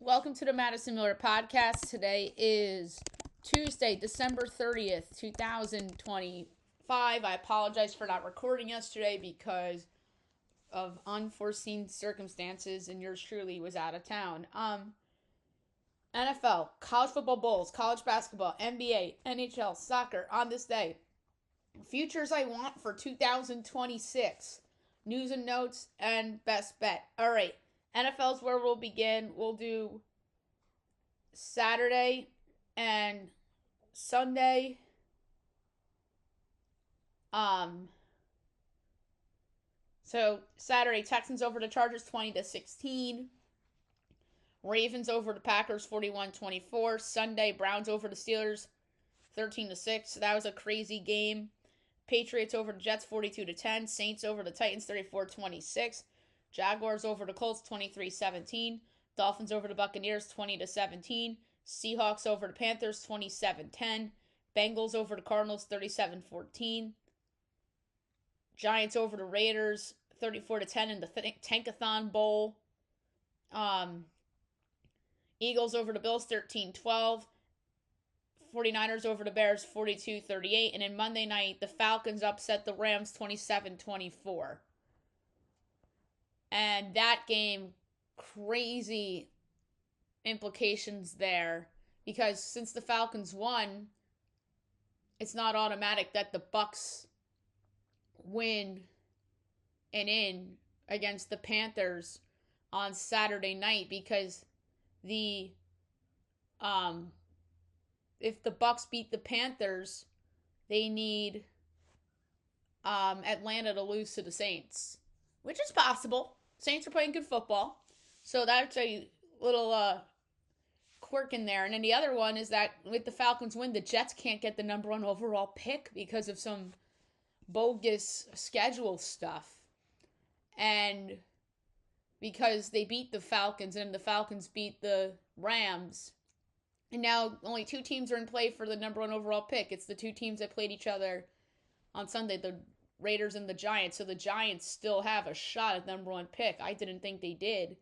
Welcome to the Madison Miller Podcast. Today is Tuesday, December 30th, 2025. I apologize for not recording yesterday because of unforeseen circumstances, and yours truly was out of town. NFL, college football bowls, college basketball, NBA, NHL, soccer on this day. Futures I want for 2026. News and notes and best bet. All right. NFL's where we'll begin. We'll do Saturday and Sunday. So Saturday, Texans over the Chargers 20-16. Ravens over the Packers 41-24. Sunday, Browns over the Steelers 13-6. That was a crazy game. Patriots over the Jets 42-10. Saints over the Titans 34-26. Jaguars over the Colts 23-17. Dolphins over the Buccaneers 20-17. Seahawks over the Panthers 27-10. Bengals over the Cardinals 37-14. Giants over the Raiders 34-10 in the Tankathon Bowl. Eagles over the Bills 13-12. 49ers over the Bears 42-38. And then Monday night, the Falcons upset the Rams 27-24. And that game, crazy implications there. Because since the Falcons won, it's not automatic that the Bucs win and in against the Panthers on Saturday night. Because if the Bucs beat the Panthers, they need Atlanta to lose to the Saints, which is possible. Saints are playing good football, so that's a little quirk in there. And then the other one is that with the Falcons win, the Jets can't get the number 1 overall pick because of some bogus schedule stuff, and because they beat the Falcons and the Falcons beat the Rams. And now only 2 teams are in play for the number 1 overall pick. It's the 2 teams that played each other on Sunday, the Raiders and the Giants. So the Giants still have a shot at number 1 pick. I didn't think they did,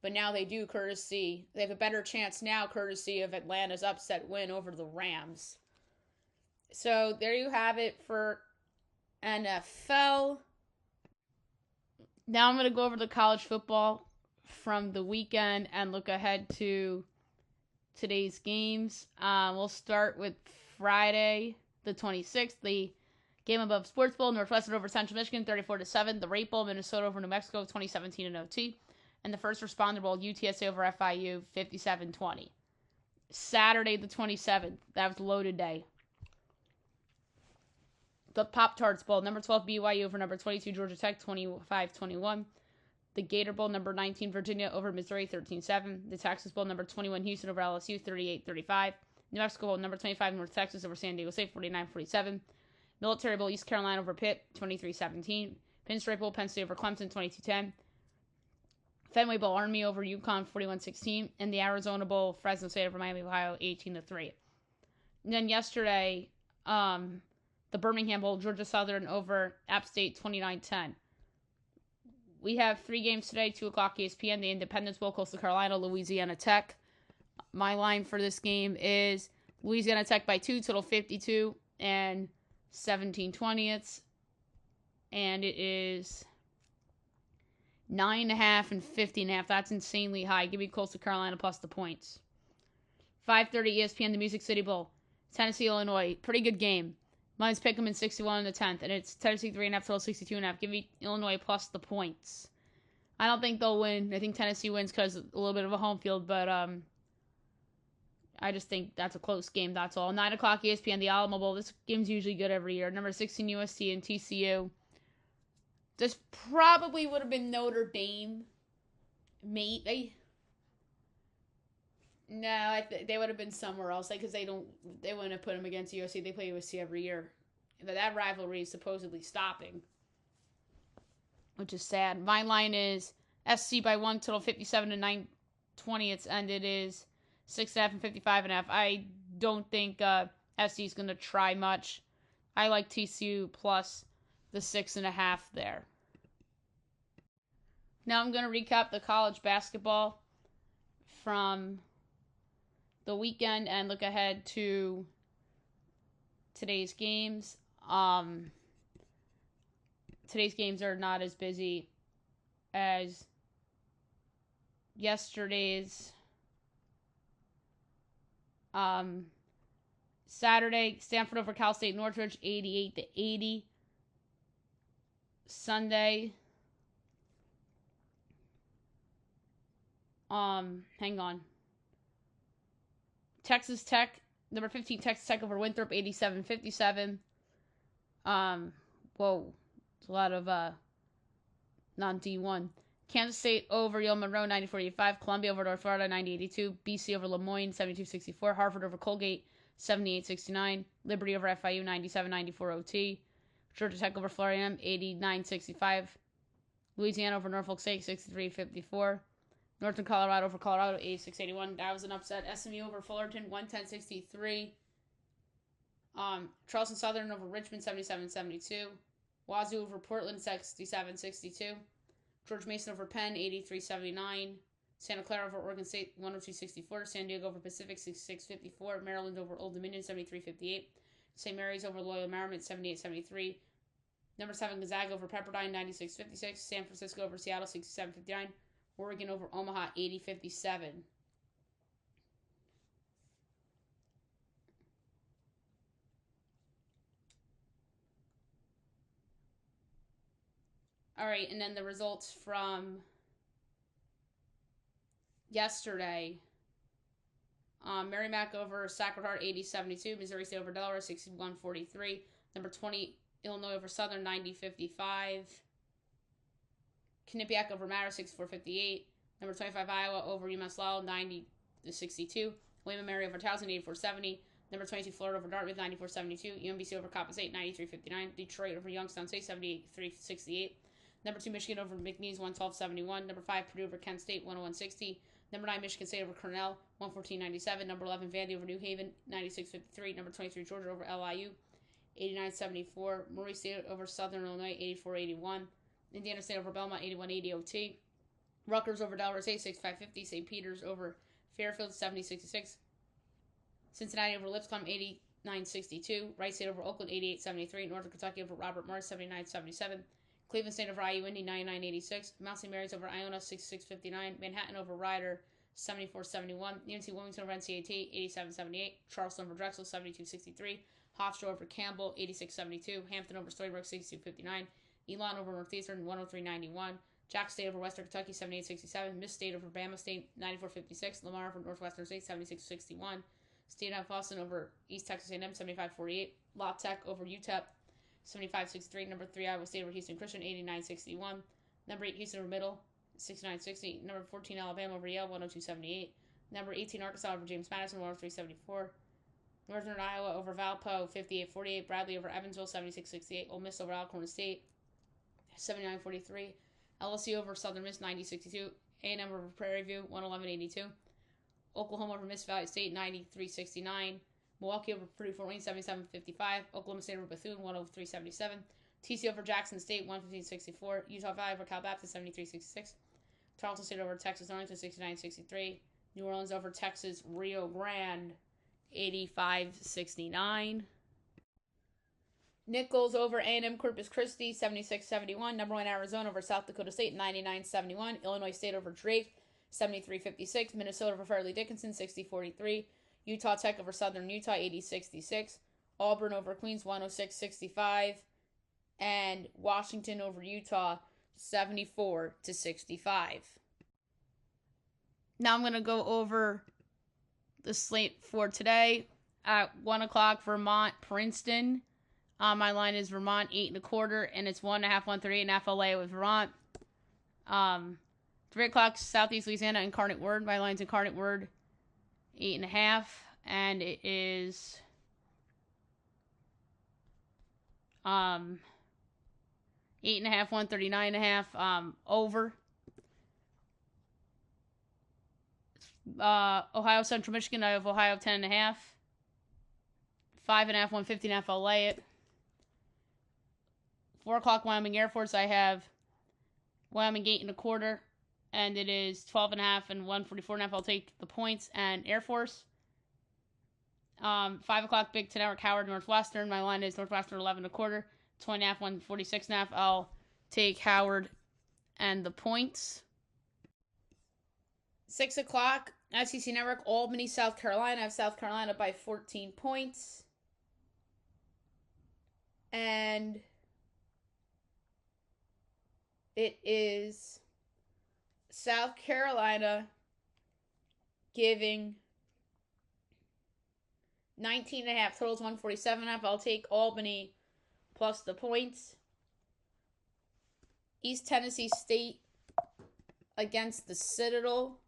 but now they do, courtesy. They have a better chance now, courtesy of Atlanta's upset win over the Rams. So there you have it for NFL. Now I'm going to go over the college football from the weekend and look ahead to today's games. We'll start with Friday, the 26th. The game above Sports Bowl, Northwestern over Central Michigan, 34-7. The Rate Bowl, Minnesota over New Mexico, 2017 and OT. And the First Responder Bowl, UTSA over FIU, 57-20. Saturday, the 27th. That was a loaded day. The Pop-Tarts Bowl, number 12 BYU over number 22 Georgia Tech, 25-21. The Gator Bowl, number 19 Virginia over Missouri, 13-7. The Texas Bowl, number 21 Houston over LSU, 38-35. New Mexico Bowl, number 25 North Texas over San Diego State, 49-47. Military Bowl, East Carolina over Pitt, 23-17. Pinstripe Bowl, Penn State over Clemson, 22-10. Fenway Bowl, Army over UConn, 41-16. And the Arizona Bowl, Fresno State over Miami, Ohio, 18-3. And then yesterday, the Birmingham Bowl, Georgia Southern over App State, 29-10. We have 3 games today, 2 o'clock ESPN, the Independence Bowl, Coastal Carolina, Louisiana Tech. My line for this game is Louisiana Tech by 2, total 52 and 17/20. And it is 9.5 and 50.5. That's insanely high. Give me Coastal Carolina plus the points. 5:30 ESPN, the Music City Bowl, Tennessee, Illinois. Pretty good game. Mine's Pick'em in 61 in the 10th, and it's Tennessee 3.5, total 62.5. Give me Illinois plus the points. I don't think they'll win. I think Tennessee wins because a little bit of a home field, but I just think that's a close game, that's all. 9 o'clock ESPN, the Alamo Bowl. This game's usually good every year. Number 16 USC and TCU. This probably would have been Notre Dame. Maybe. No, they would have been somewhere else because they wouldn't have put them against USC. They play USC every year. But that rivalry is supposedly stopping, which is sad. My line is SC by 1, total 57 and 9/20, and it is 6.5 and 55.5. I don't think SC is going to try much. I like TCU plus the 6.5 there. Now I'm going to recap the college basketball from the weekend and look ahead to today's games. Today's games are not as busy as yesterday's. Saturday, Stanford over Cal State Northridge, 88-80. Sunday, hang on. Texas Tech, number 15, Texas Tech over Winthrop, 87-57. Whoa, it's a lot of non-D1. Kansas State over Yale Monroe, 94-85. Columbia over North Florida, 90-82. BC over Lemoyne, 72-64. Harvard over Colgate, 78-69. Liberty over FIU, 97-94 OT. Georgia Tech over Florida A&M, 89-65. Louisiana over Norfolk State, 63-54. Northern Colorado over Colorado, 86-81. That was an upset. SMU over Fullerton, 110-63. Charleston Southern over Richmond, 77-72. Wazoo over Portland, 67-62. George Mason over Penn, 83-79. Santa Clara over Oregon State, 102-64. San Diego over Pacific, 66-54. Maryland over Old Dominion, 73-58. St. Mary's over Loyola Marymount, 78-73. Number 7, Gonzaga over Pepperdine, 96-56. San Francisco over Seattle, 67-59. Oregon over Omaha, 80-57. All right, and then the results from yesterday. Merrimack over Sacred Heart, 80-72. Missouri State over Delaware, 61-43. Number 20, Illinois over Southern, 90-55. Quinnipiac over Marist, 64-58. Number 25, Iowa over UMass Lowell, 90-62. William & Mary over Towson, 84-70. Number 22, Florida over Dartmouth, 94-72. UMBC over Coppin State, 93-59. Detroit over Youngstown State, 78-68. Number 2, Michigan over McNeese, 112-71. Number 5, Purdue over Kent State, 101-60. Number 9, Michigan State over Cornell, 114-97. Number 11, Vandy over New Haven, 96-53. Number 23, Georgia over LIU, 89-74. Murray State over Southern Illinois, 84-81. Indiana State over Belmont, 81-80 OT. Rutgers over Delaware State, 65-50. St. Peter's over Fairfield, 70-66. Cincinnati over Lipscomb, 89-62. Wright State over Oakland, 88-73. Northern Kentucky over Robert Morris, 79-77. Cleveland State over IU Indy, 99-86. Mount St. Mary's over Iona, 66-59. Manhattan over Rider, 74-71. UNC Wilmington over NCAT, 87-78. Charleston over Drexel, 72-63. Hofstra over Campbell, 86-72. Hampton over Stony Brook, 62-59. Elon over Northeastern, 103-91. Jack State over Western Kentucky, 78-67. Miss State over Bama State, 94-56. Lamar over Northwestern State, 76-61. State of Boston over East Texas A&M, 75-48. La Tech over UTEP, 75-63. Number 3, Iowa State over Houston Christian, 89-61. Number 8, Houston over Middle, 69-60. Number 14, Alabama over Yale, 102-78. Number 18, Arkansas over James Madison, 103-74. Northern Iowa over Valpo, 58-48. Bradley over Evansville, 76-68. Ole Miss over Alcorn State, 79-43. LSU over Southern Miss, 90-62. A&M over Prairie View, 111-82. Oklahoma over Miss Valley State, 93-69. Milwaukee over Purdue Fort Wayne, 77-55. Oklahoma State over Bethune, 103-77. TCU over Jackson State, 115-64. Utah Valley over Cal Baptist, 73-66. Tarleton State over Texas Arlington, 69-63. New Orleans over Texas Rio Grande, 85-69. Nichols over A&M Corpus Christi, 76-71. Number 1, Arizona over South Dakota State, 99-71. Illinois State over Drake, 73-56. Minnesota over Fairleigh Dickinson, 60-43. Utah Tech over Southern Utah, 80-66. Auburn over Queens, 106-65. And Washington over Utah, 74-65. Now I'm going to go over the slate for today. At 1 o'clock, Vermont, Princeton. My line is Vermont 8.25, and it's 1.5, 138.5 LA with Vermont. 3 o'clock, Southeast Louisiana, Incarnate Word. My line's Incarnate Word 8.5, and it is 8.5, 139.5 over. Ohio Central Michigan, I have Ohio 10.5. 5.5, 150.5, I'll lay it. 4 o'clock, Wyoming Air Force, I have Wyoming 8.25. and it is 12.5 and 144.5. I'll take the points. And Air Force, 5 o'clock, Big Ten Hour, Howard, Northwestern. My line is Northwestern 11.25, 20.5, 146.5. I'll take Howard and the points. 6 o'clock, SEC Network, Albany, South Carolina. I have South Carolina by 14 points. And it is South Carolina giving 19.5. Totals 147.5. I'll take Albany plus the points. East Tennessee State against the Citadel.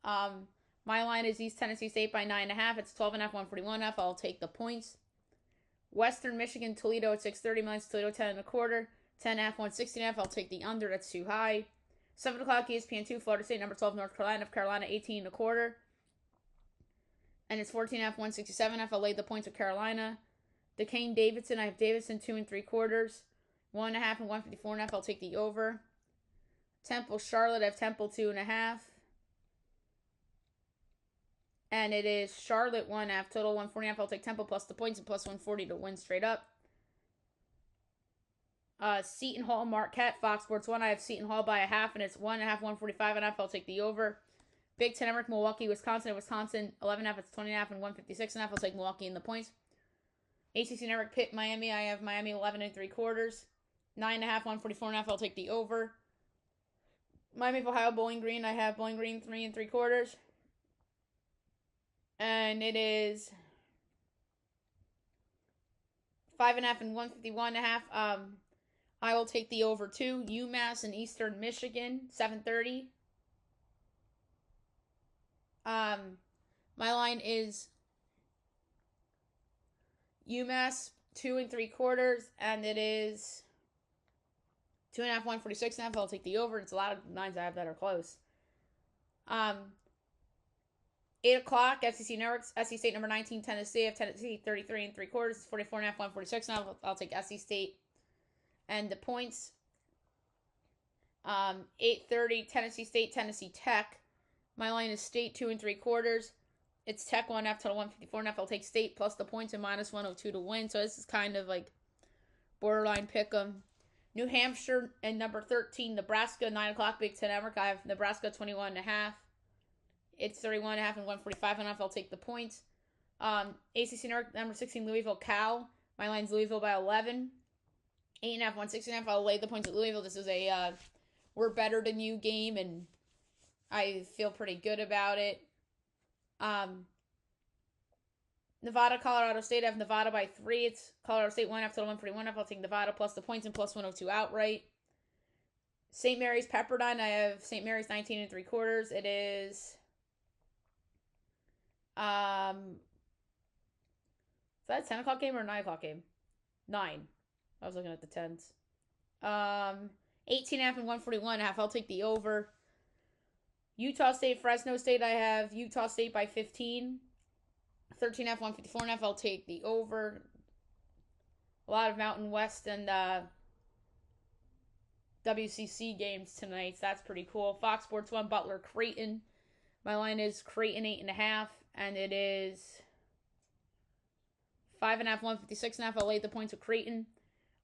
My line is East Tennessee State by 9.5. It's 12.5, 141.5. I'll take the points. Western Michigan, Toledo at 6:30. Mine's Toledo 10.25. 10.5, 160.5. I'll take the under. That's too high. 7 o'clock, ESPN2, Florida State, number 12, North Carolina. Carolina 18.25. And it's 14.5, 167.5. I'll lay the points of Carolina. Duquesne, Davidson. I have Davidson 2.75. 1.5 and 154.5. I'll take the over. Temple, Charlotte. I have Temple 2.5. And it is Charlotte 1.5. Total 140.5. I'll take Temple plus the points and plus 140 to win straight up. Seton Hall, Marquette, Fox Sports 1. I have Seton Hall by 0.5, and it's 1.5, 145.5. I'll take the over. Big Ten Network, Milwaukee, Wisconsin. Wisconsin 11.5. It's 20.5 and 156.5. I'll take Milwaukee in the points. ACC Network, Pitt, Miami. I have Miami 11.75. 9.5, 144.5. I'll take the over. Miami of Ohio, Bowling Green. I have Bowling Green 3.75. And it is 5.5 and 151.5. I will take the over 2. UMass and Eastern Michigan, 7:30. My line is UMass 2.75, and it is 2.5, 146.5. I'll take the over. It's a lot of lines I have that are close. 8 o'clock, SEC Networks, SC State number 19, Tennessee. I have Tennessee 33.75. It's 44.5, 146.5. I'll take SC State and the points. 8:30, Tennessee State, Tennessee Tech. My line is State 2.75. It's Tech 1.5, total 154.5. I'll take State plus the points and minus 102 to win. So this is kind of like borderline pick 'em. New Hampshire and number 13, Nebraska, 9 o'clock, Big Ten Network. I have Nebraska 21.5. It's 31.5 and 145.5. I'll take the points. ACC Network, number 16, Louisville, Cal. My line's Louisville by 11. 8.5, 160.5. I'll lay the points at Louisville. This is a we're better than you game, and I feel pretty good about it. Nevada, Colorado State. I have Nevada by 3. It's Colorado State 1.5, total 141.5. I'll take Nevada plus the points and plus 102 outright. St. Mary's, Pepperdine. I have St. Mary's 19.75. It is is that a 10 o'clock game or a 9 o'clock game? 9. I was looking at the 10s. 18.5 and 141.5. I'll take the over. Utah State, Fresno State. I have Utah State by 15. 13.5, 154.5. I'll take the over. A lot of Mountain West and WCC games tonight. So that's pretty cool. Fox Sports 1, Butler, Creighton. My line is Creighton 8.5, and it is 5.5, 156.5. I'll lay the points with Creighton.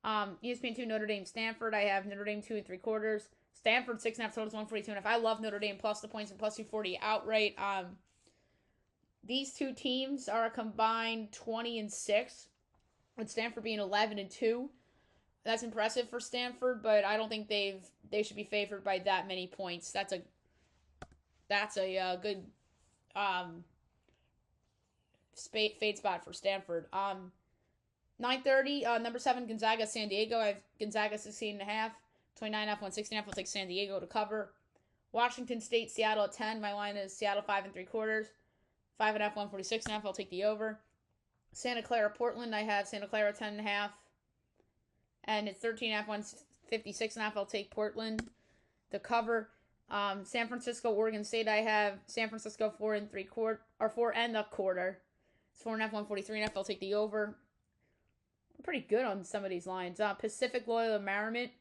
ESPN2, Notre Dame, Stanford. I have Notre Dame 2.75. Stanford 6.5, totals 142.5. I love Notre Dame plus the points and plus 240 outright. These two teams are a combined 20-6, with Stanford being 11-2. That's impressive for Stanford, but I don't think they should be favored by that many points. That's a good fade spot for Stanford. 9:30, number 7, Gonzaga, San Diego. I have Gonzaga 16.5, 29.5, 160.5. I'll take San Diego to cover. Washington State, Seattle at 10. My line is Seattle 5.75, 5.5, 146.5. I'll take the over. Santa Clara, Portland. I have Santa Clara 10.5, and it's 13.5, 156.5. I'll take Portland to cover. San Francisco, Oregon State. I have San Francisco 4.75 or 4.25. It's 4.5, 143.5. I'll take the over. I'm pretty good on some of these lines. Pacific, Loyola, Marymount.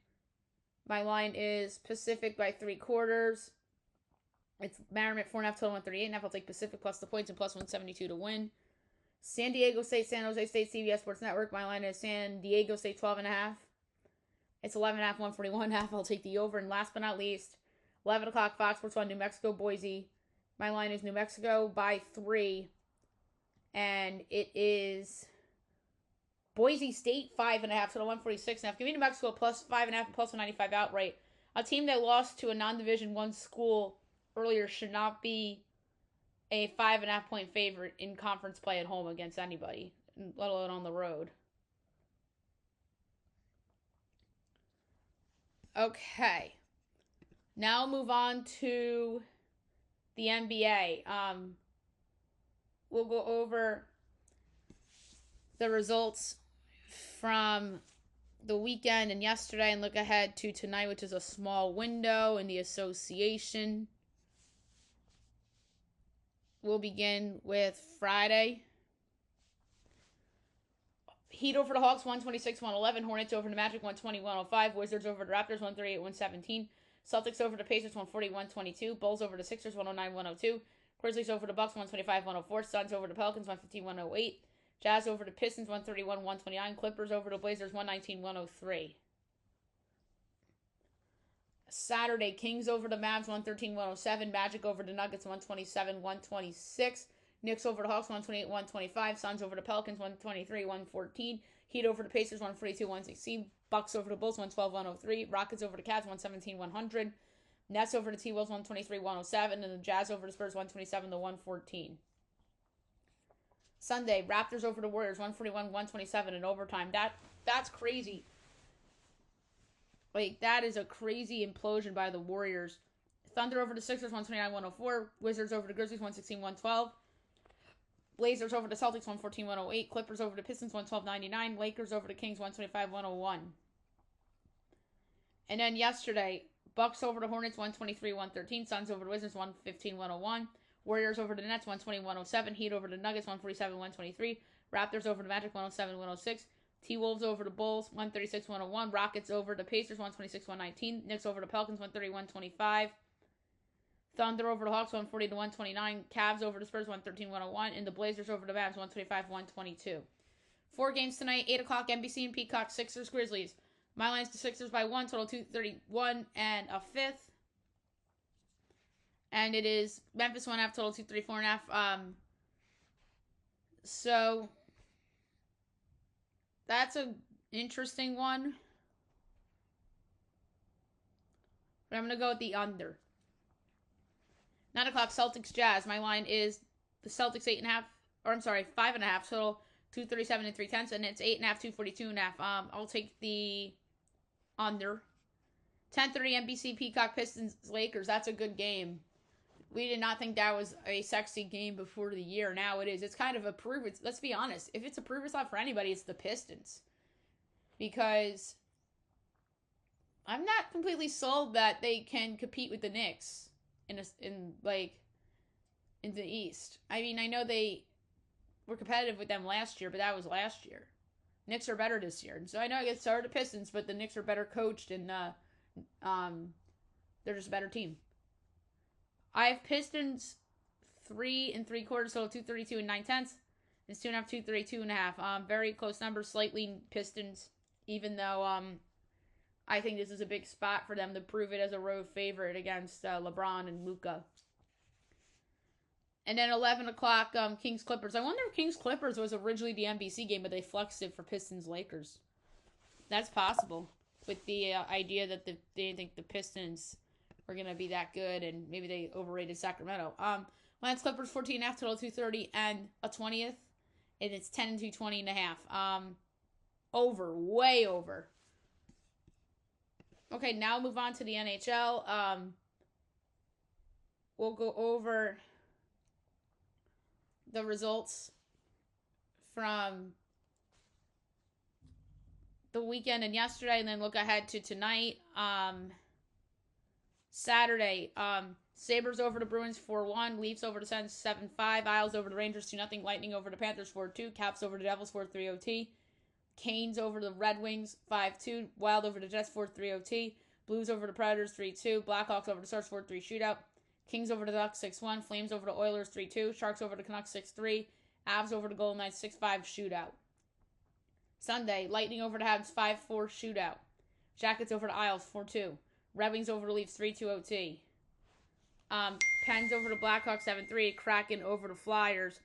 My line is Pacific by 3/4. It's Merrimack 4.5 total 138.5. I'll take Pacific plus the points and plus 172 to win. San Diego State, San Jose State, CBS Sports Network. My line is San Diego State 12.5. It's 11.5, 141.5. I'll take the over. And last but not least, 11 o'clock Fox Sports 1, New Mexico, Boise. My line is New Mexico by 3. And it is Boise State 5.5 to the 146.5. Give me New Mexico plus 5.5 and plus 195 outright. A team that lost to a non-Division I school earlier should not be a 5.5 point favorite in conference play at home against anybody, let alone on the road. Okay. Now move on to the NBA. We'll go over the results from the weekend and yesterday and look ahead to tonight, which is a small window in the association. We'll begin with Friday. Heat over the Hawks, 126-111. Hornets over the Magic, 120-105. Wizards over the Raptors, 138-117. Celtics over the Pacers, 140-122. Bulls over the Sixers, 109-102. Grizzlies over the Bucks, 125-104. Suns over the Pelicans, 115-108. Jazz over the Pistons, 131-129. Clippers over the Blazers, 119-103. Saturday, Kings over the Mavs, 113-107. Magic over the Nuggets, 127-126. Knicks over the Hawks, 128-125. Suns over the Pelicans, 123-114. Heat over the Pacers, 142-116. Bucks over the Bulls, 112-103. Rockets over the Cavs, 117-100. Nets over the T-Wolves, 123-107. And the Jazz over the Spurs, 127-114. Sunday, Raptors over the Warriors, 141-127 in overtime. That's crazy. Like, that is a crazy implosion by the Warriors. Thunder over the Sixers, 129-104. Wizards over the Grizzlies, 116-112. Blazers over the Celtics, 114-108. Clippers over the Pistons, 112-99. Lakers over the Kings, 125-101. And then yesterday, Bucks over the Hornets, 123-113. Suns over the Wizards, 115-101. Warriors over the Nets, 120-107. Heat over the Nuggets, 147-123. Raptors over the Magic, 107-106. T-Wolves over the Bulls, 136-101. Rockets over the Pacers, 126-119. Knicks over the Pelicans, 130-125. Thunder over the Hawks, 140-129. Cavs over the Spurs, 113-101. And the Blazers over the Mavs, 125-122. 4 games tonight, 8 o'clock, NBC and Peacock, Sixers, Grizzlies. My line's the Sixers by 1, total 231 and a fifth. And it is Memphis 1.5, total 234.5. So that's an interesting one. But I'm going to go with the under. 9 o'clock, Celtics, Jazz. My line is the Celtics 5.5, total 237 and 3/10. And it's 8.5, 242.5. I'll take the under. 10:30, NBC, Peacock, Pistons, Lakers. That's a good game. We did not think that was a sexy game before the year. Now it is. It's kind of a proof. Let's be honest. If it's a proof spot for anybody, it's the Pistons. Because I'm not completely sold that they can compete with the Knicks in the East. I mean, I know they were competitive with them last year, but that was last year. Knicks are better this year. And so I know it started the Pistons, but the Knicks are better coached and they're just a better team. I have Pistons 3 3/4, so 232 and 9/10. It's 2.5, 232.5. Very close numbers, slightly Pistons, even though I think this is a big spot for them to prove it as a road favorite against LeBron and Luka. And then 11 o'clock, Kings Clippers. I wonder if Kings Clippers was originally the NBC game, but they flexed it for Pistons Lakers. That's possible, with the idea that they didn't think the Pistons were going to be that good, and maybe they overrated Sacramento. Lions Clippers 14.5, total 230 and a 20th, and it's 10 and 220.5. Over, way over. Okay, now move on to the NHL. We'll go over the results from the weekend and yesterday, and then look ahead to tonight. Saturday, Sabres over the Bruins 4-1, Leafs over the Sens 7-5, Isles over the Rangers 2-0, Lightning over the Panthers 4-2, Caps over the Devils 4-3 OT, Canes over the Red Wings 5-2, Wild over the Jets 4-3 OT, Blues over the Predators 3-2. Blackhawks over the Stars 4-3 shootout. Kings over the Ducks 6-1. Flames over the Oilers 3-2. Sharks over the Canucks 6-3. Avs over the Golden Knights 6-5 shootout. Sunday, Lightning over the Habs 5-4 shootout. Jackets over the Isles 4-2. Red Wings over the Leafs 3-2 OT. Pens over the Blackhawks 7-3. Kraken over the Flyers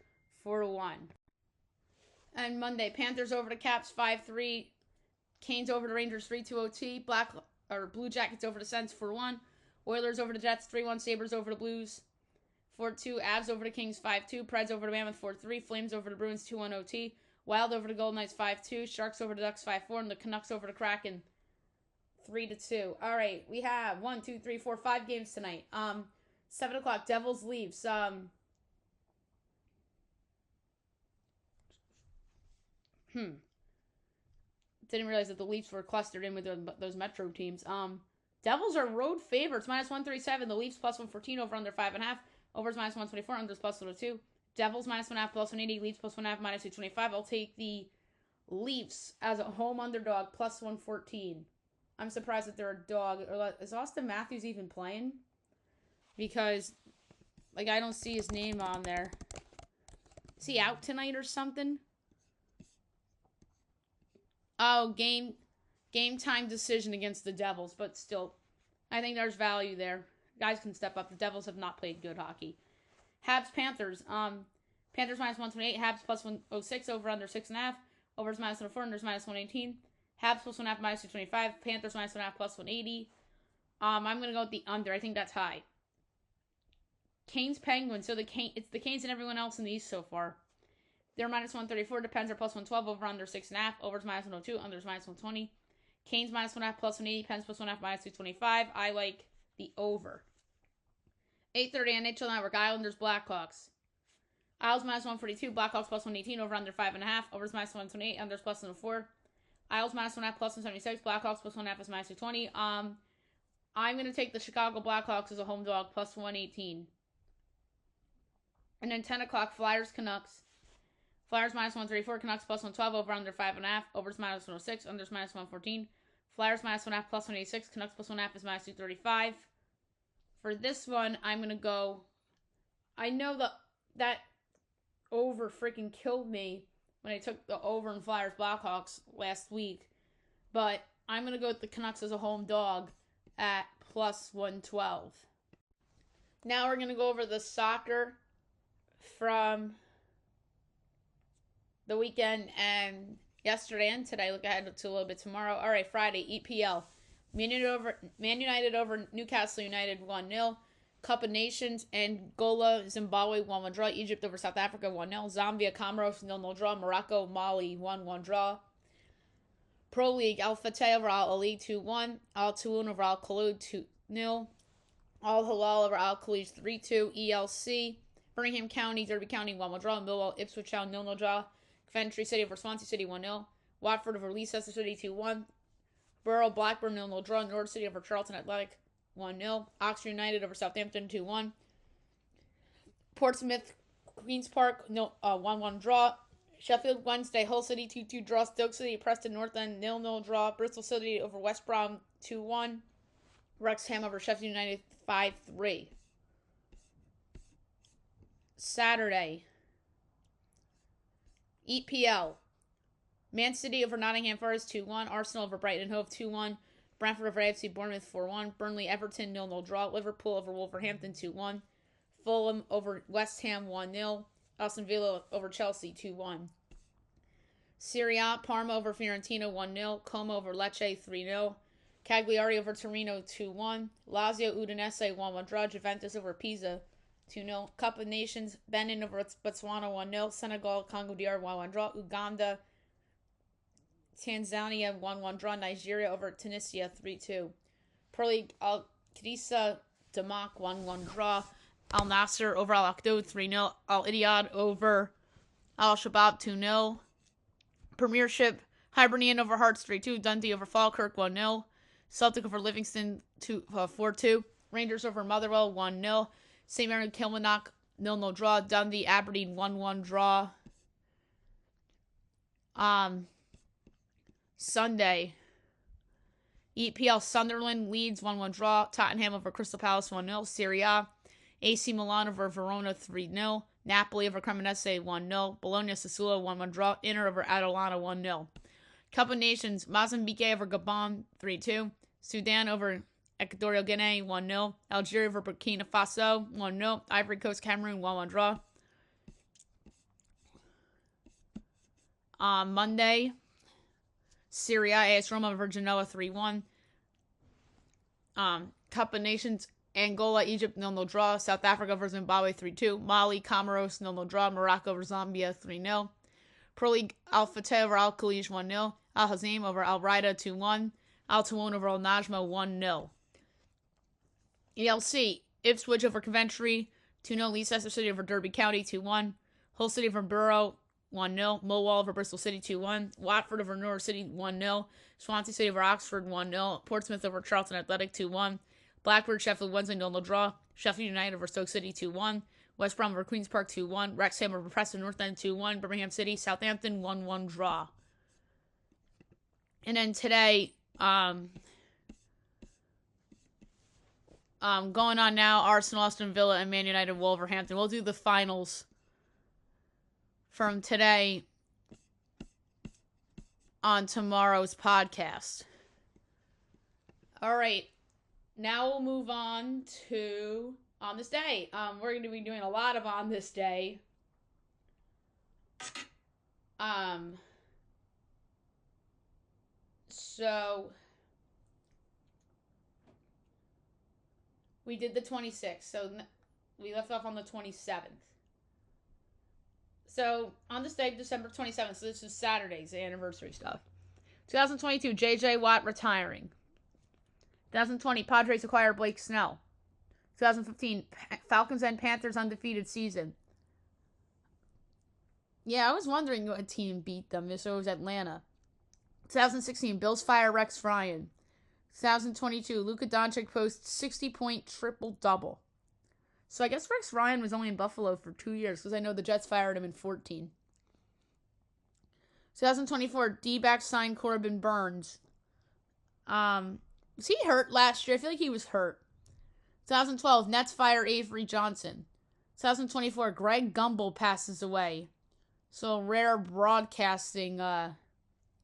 4-1. And Monday, Panthers over the Caps 5-3. Canes over the Rangers 3-2 OT. Blue Jackets over the Sens 4-1. Oilers over the Jets 3-1. Sabres over the Blues 4-2. Avs over the Kings 5-2. Preds over the Mammoth 4-3. Flames over the Bruins 2-1 OT. Wild over the Golden Knights 5-2. Sharks over the Ducks 5-4. And the Canucks over the Kraken 3-2. All right, we have 5 games tonight. 7 o'clock, Devils Leafs. Didn't realize that the Leafs were clustered in with those Metro teams. Devils are road favorites, -137. The Leafs +114 over under 5.5. Overs -124. Unders +102. Devils -1.5 +180. Leafs +1.5 -225. I'll take the Leafs as a home underdog +114. I'm surprised that they're a dog. Is Austin Matthews even playing? Because, I don't see his name on there. Is he out tonight or something? Oh, game time decision against the Devils, but still, I think there's value there. Guys can step up. The Devils have not played good hockey. Habs Panthers. Panthers -128. Habs +106 over under 6.5. Overs -104. Unders -118. Habs +1.5 -225. Panthers -1.5 +180. I'm gonna go with the under. I think that's high. Canes Penguins. So it's the Canes and everyone else in the East so far. They're -134. The Pens are +112 over under 6.5. Overs -102. Unders -120. Canes -1.5 +180. Pens +1.5 -225. I like the over. 8:30 NHL Network. Islanders Blackhawks. Isles -142. Blackhawks +118 over under 5.5. Overs -128. Unders +104. Isles -1.5 +176. Blackhawks +1.5 is -220. I'm gonna take the Chicago Blackhawks as a home dog +118. And then 10 o'clock, Flyers Canucks. Flyers -134. Canucks +112 over under 5.5. Overs -106. Unders -114. Flyers -1.5 +186. Canucks +1.5 is -235. For this one, I'm gonna go. I know that over freaking killed me when I took the over in Flyers Blackhawks last week, but I'm gonna go with the Canucks as a home dog at +112. Now we're gonna go over the soccer from the weekend and yesterday and today. Look ahead to a little bit tomorrow. All right, Friday, EPL. Man United over Newcastle United 1-0. Cup of Nations, Angola, Zimbabwe 1-1 draw. Egypt over South Africa 1-0. Zambia, Comoros 0-0 draw. Morocco, Mali 1-1 draw. Pro League, Al Fateh over Al Ali 2-1. Al Toon over Al Khaloud 2-0. Al Hilal over Al Khalij 3-2. ELC, Birmingham County, Derby County 1-1 draw. Millwall, Ipswich Town 0-0 draw. Coventry City over Swansea City 1-0. Watford over Leicester City 2-1. Borough, Blackburn 0-0 draw. Norwich City over Charlton Athletic 1-0. Oxford United over Southampton 2-1. Portsmouth, Queen's Park 1-1 draw. Sheffield Wednesday, Hull City 2-2 draw. Stoke City, Preston North End 0-0 draw. Bristol City over West Brom 2-1. Wrexham over Sheffield United 5-3. Saturday, EPL. Man City over Nottingham Forest 2-1. Arsenal over Brighton and Hove 2-1. Brentford over AFC Bournemouth 4-1. Burnley Everton 0-0 draw. Liverpool over Wolverhampton 2-1. Fulham over West Ham 1-0. Aston Villa over Chelsea 2-1. Serie A, Parma over Fiorentina 1-0. Como over Lecce 3-0. Cagliari over Torino 2-1. Lazio Udinese 1-1 draw. Juventus over Pisa 2-0. Cup of Nations, Benin over Botswana 1-0. Senegal, Congo DR 1-1 draw. Uganda, Tanzania 1-1 draw. Nigeria over Tunisia 3-2. Pro League, Al Qadisa Damak 1-1 draw. Al Nasser over Al Akhdod 3-0. Al Ittihad over Al Shabab 2-0. Premiership, Hibernian over Hearts 3-2. Dundee over Falkirk 1-0. Celtic over Livingston 4-2. Rangers over Motherwell 1-0. St. Mary Kilmarnock 0-0 draw. Dundee Aberdeen 1-1 draw. Sunday, EPL Sunderland, Leeds 1-1 draw. Tottenham over Crystal Palace 1-0. Serie A, AC Milan over Verona 3-0. Napoli over Cremonese 1-0. Bologna Sassuolo 1-1 draw. Inter over Atalanta 1-0. Cup of Nations, Mozambique over Gabon 3-2. Sudan over Equatorial Guinea 1-0. Algeria over Burkina Faso 1-0. Ivory Coast Cameroon 1-1 draw. On Monday, Syria, AS Roma over Genoa 3-1. Cup of Nations, Angola, Egypt 0-0 draw. South Africa over Zimbabwe 3-2. Mali, Comoros 0-0 draw. Morocco over Zambia 3-0. Pro League, Al Fateh over Al Khalij 1-0. Al Hazim over Al Raida 2-1. Al Tawon over Al Najma 1-0. ELC, Ipswich over Coventry 2-0. Leicester City over Derby County 2-1. Hull City over Borough 1-0. Millwall over Bristol City 2-1. Watford over Norwich City 1-0. Swansea City over Oxford 1-0. Portsmouth over Charlton Athletic 2-1. Blackburn Sheffield Wednesday 0-0 draw. Sheffield United over Stoke City 2-1. West Brom over Queen's Park 2-1. Wrexham over Preston North End 2-1. Birmingham City Southampton 1-1 draw. And then today, going on now, Arsenal, Aston Villa, and Man United, Wolverhampton. We'll do the finals from today on tomorrow's podcast. All right. Now we'll move on to On This Day. We're going to be doing a lot of On This Day. So we did the 26th. So we left off on the 27th. So on this day, December 27th, so this is Saturday's anniversary stuff. 2022, J.J. Watt retiring. 2020, Padres acquire Blake Snell. 2015, Falcons and Panthers undefeated season. Yeah, I was wondering what team beat them. So it was Atlanta. 2016, Bills fire Rex Ryan. 2022, Luka Doncic posts 60-point triple-double. So I guess Rex Ryan was only in Buffalo for 2 years because I know the Jets fired him in 2014. 2024, D-backs signed Corbin Burns. Was he hurt last year? I feel like he was hurt. 2012, Nets fire Avery Johnson. 2024, Greg Gumbel passes away. So rare broadcasting.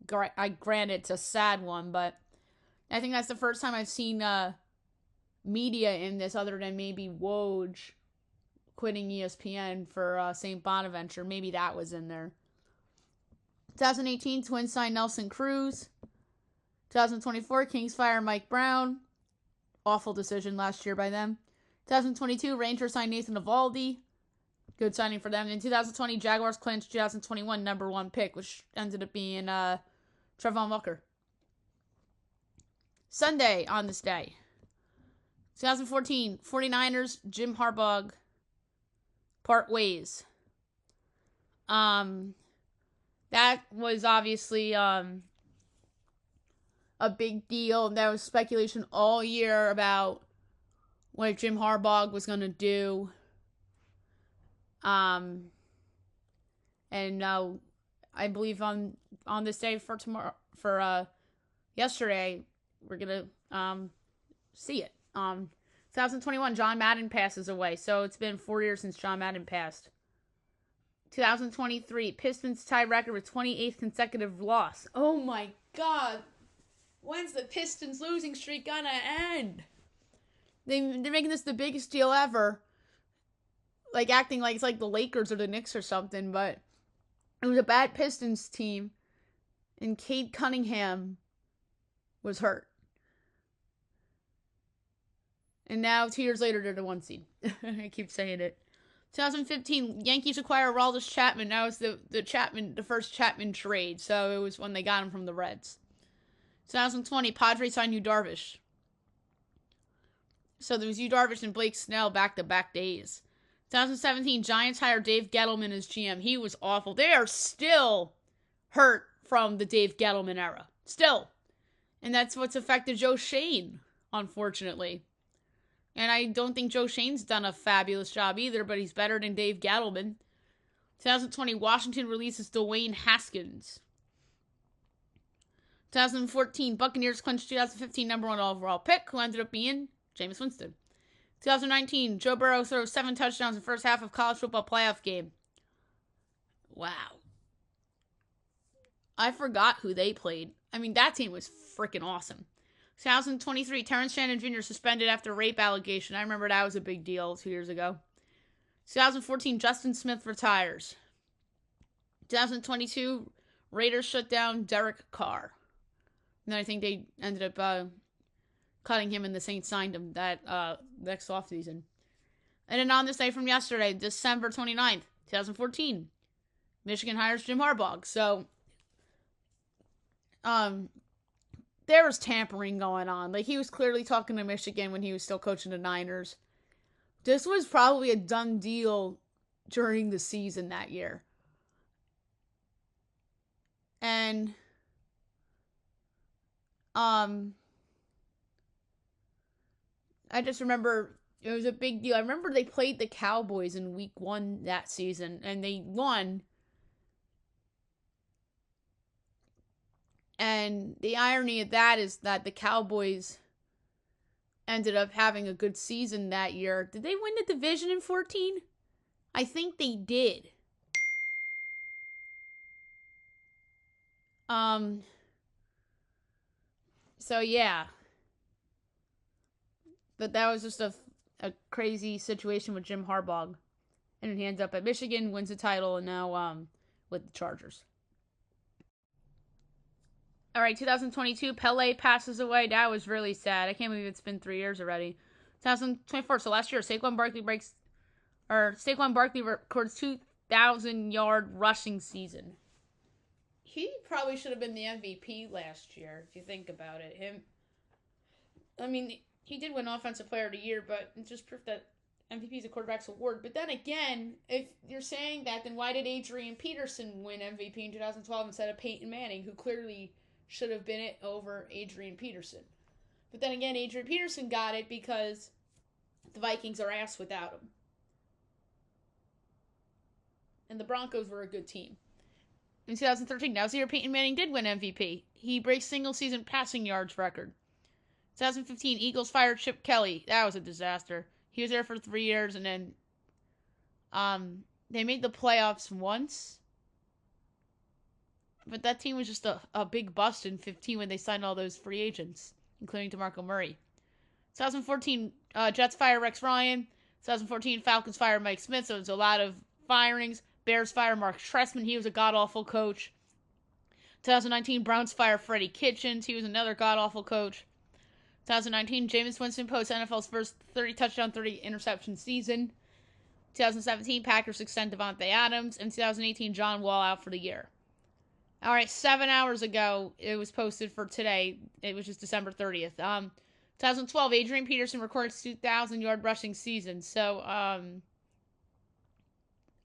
Granted, it's a sad one, but I think that's the first time I've seen media in this other than maybe Woj quitting ESPN for St. Bonaventure. Maybe that was in there. 2018, Twins sign Nelson Cruz. 2024, Kings fire Mike Brown. Awful decision last year by them. 2022, Rangers sign Nathan Eovaldi. Good signing for them. In 2020, Jaguars clinched 2021 number 1 pick, which ended up being Trevon Walker. Sunday on this day. 2014, 49ers, Jim Harbaugh part ways. That was obviously a big deal. There was speculation all year about what Jim Harbaugh was going to do. And I believe on this day for tomorrow, for yesterday, we're going to see it. 2021, John Madden passes away. So it's been 4 years since John Madden passed. 2023, Pistons tie record with 28th consecutive loss. Oh my God. When's the Pistons losing streak gonna end? They're making this the biggest deal ever. Like acting like it's like the Lakers or the Knicks or something, but it was a bad Pistons team. And Cade Cunningham was hurt. And now, 2 years later, they're the 1 seed. I keep saying it. 2015, Yankees acquire Aroldis Chapman. Now it's the first Chapman trade. So it was when they got him from the Reds. 2020, Padres signed Yu Darvish. So there was Yu Darvish and Blake Snell back-to-back days. 2017, Giants hired Dave Gettleman as GM. He was awful. They are still hurt from the Dave Gettleman era. Still. And that's what's affected Joe Shane, unfortunately. And I don't think Joe Shane's done a fabulous job either, but he's better than Dave Gettleman. 2020, Washington releases Dwayne Haskins. 2014, Buccaneers clinched 2015 number 1 overall pick, who ended up being Jameis Winston. 2019, Joe Burrow throws 7 touchdowns in the first half of college football playoff game. Wow. I forgot who they played. I mean, that team was freaking awesome. 2023, Terrence Shannon Jr. suspended after rape allegation. I remember that was a big deal 2 years ago. 2014, Justin Smith retires. 2022, Raiders shut down Derek Carr. And then I think they ended up cutting him and the Saints signed him that next offseason. And then on this day from yesterday, December 29th, 2014, Michigan hires Jim Harbaugh. So, there was tampering going on. Like, he was clearly talking to Michigan when he was still coaching the Niners. This was probably a done deal during the season that year. And, I just remember it was a big deal. I remember they played the Cowboys in week 1 that season, and they won. And the irony of that is that the Cowboys ended up having a good season that year. Did they win the division in 14? I think they did. So yeah. But that was just a crazy situation with Jim Harbaugh. And he ends up at Michigan, wins the title, and now with the Chargers. All right, 2022, Pele passes away. That was really sad. I can't believe it's been 3 years already. 2024, so last year, Saquon Barkley records 2,000-yard rushing season. He probably should have been the MVP last year, if you think about it. He did win Offensive Player of the Year, but it's just proof that MVP is a quarterback's award. But then again, if you're saying that, then why did Adrian Peterson win MVP in 2012 instead of Peyton Manning, who clearly should have been it over Adrian Peterson? But then again, Adrian Peterson got it because the Vikings are ass without him. And the Broncos were a good team. In 2013, that was the year Peyton Manning did win MVP. He breaks single-season passing yards record. 2015, Eagles fired Chip Kelly. That was a disaster. He was there for 3 years, and then they made the playoffs once. But that team was just a big bust in 15 when they signed all those free agents, including DeMarco Murray. 2014, Jets fire Rex Ryan. 2014, Falcons fire Mike Smith, so there's a lot of firings. Bears fire Mark Trestman. He was a god-awful coach. 2019, Browns fire Freddie Kitchens. He was another god-awful coach. 2019, Jameis Winston posts NFL's first 30-touchdown, 30-interception season. 2017, Packers extend Devontae Adams. And 2018, John Wall out for the year. All right, 7 hours ago, it was posted for today. It was just December 30th. 2012, Adrian Peterson records 2,000-yard rushing season. So,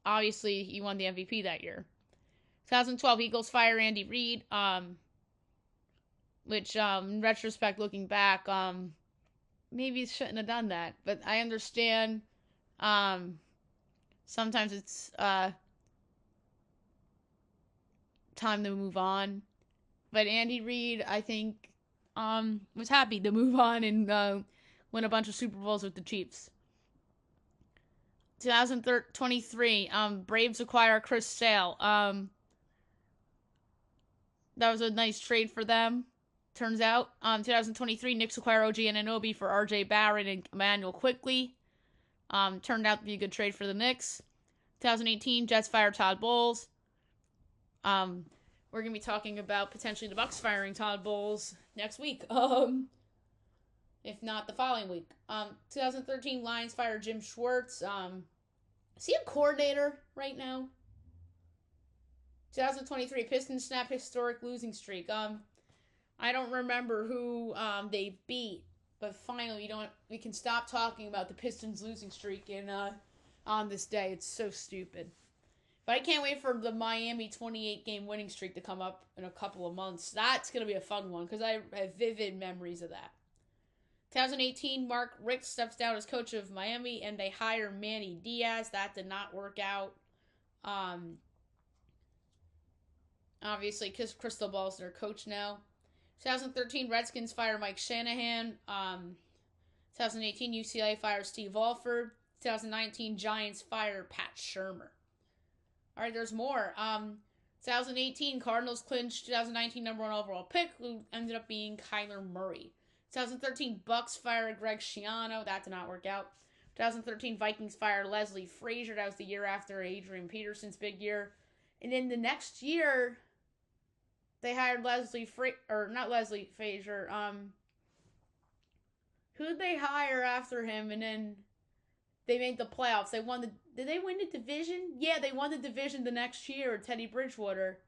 obviously, he won the MVP that year. 2012, Eagles fire Andy Reid. Which, in retrospect, looking back, maybe he shouldn't have done that. But I understand, sometimes it's, time to move on. But Andy Reid, I think, was happy to move on and, win a bunch of Super Bowls with the Chiefs. 2023, Braves acquire Chris Sale. That was a nice trade for them. Turns out, 2023, Knicks acquire OG Anunoby for RJ Barrett and Emmanuel Quickly. Turned out to be a good trade for the Knicks. 2018, Jets fire Todd Bowles. We're going to be talking about potentially the Bucks firing Todd Bowles next week. If not the following week. 2013, Lions fire Jim Schwartz. Is he a coordinator right now? 2023, Pistons snap historic losing streak. I don't remember who they beat, but finally we can stop talking about the Pistons losing streak on this day. It's so stupid. But I can't wait for the Miami 28-game winning streak to come up in a couple of months. That's going to be a fun one because I have vivid memories of that. 2018, Mark Richt steps down as coach of Miami, and they hire Manny Diaz. That did not work out. Obviously, because Cristobal is their coach now. 2013 Redskins fire Mike Shanahan. 2018 UCLA fires Steve Alford. 2019 Giants fire Pat Shurmur. All right, there's more. 2018 Cardinals clinched 2019 number 1 overall pick, who ended up being Kyler Murray. 2013 Bucks fire Greg Schiano. That did not work out. 2013 Vikings fire Leslie Frazier. That was the year after Adrian Peterson's big year. And then the next year, they hired not Leslie Frazier. Who did they hire after him? And then they made the playoffs. Did they win the division? Yeah, they won the division the next year with Teddy Bridgewater.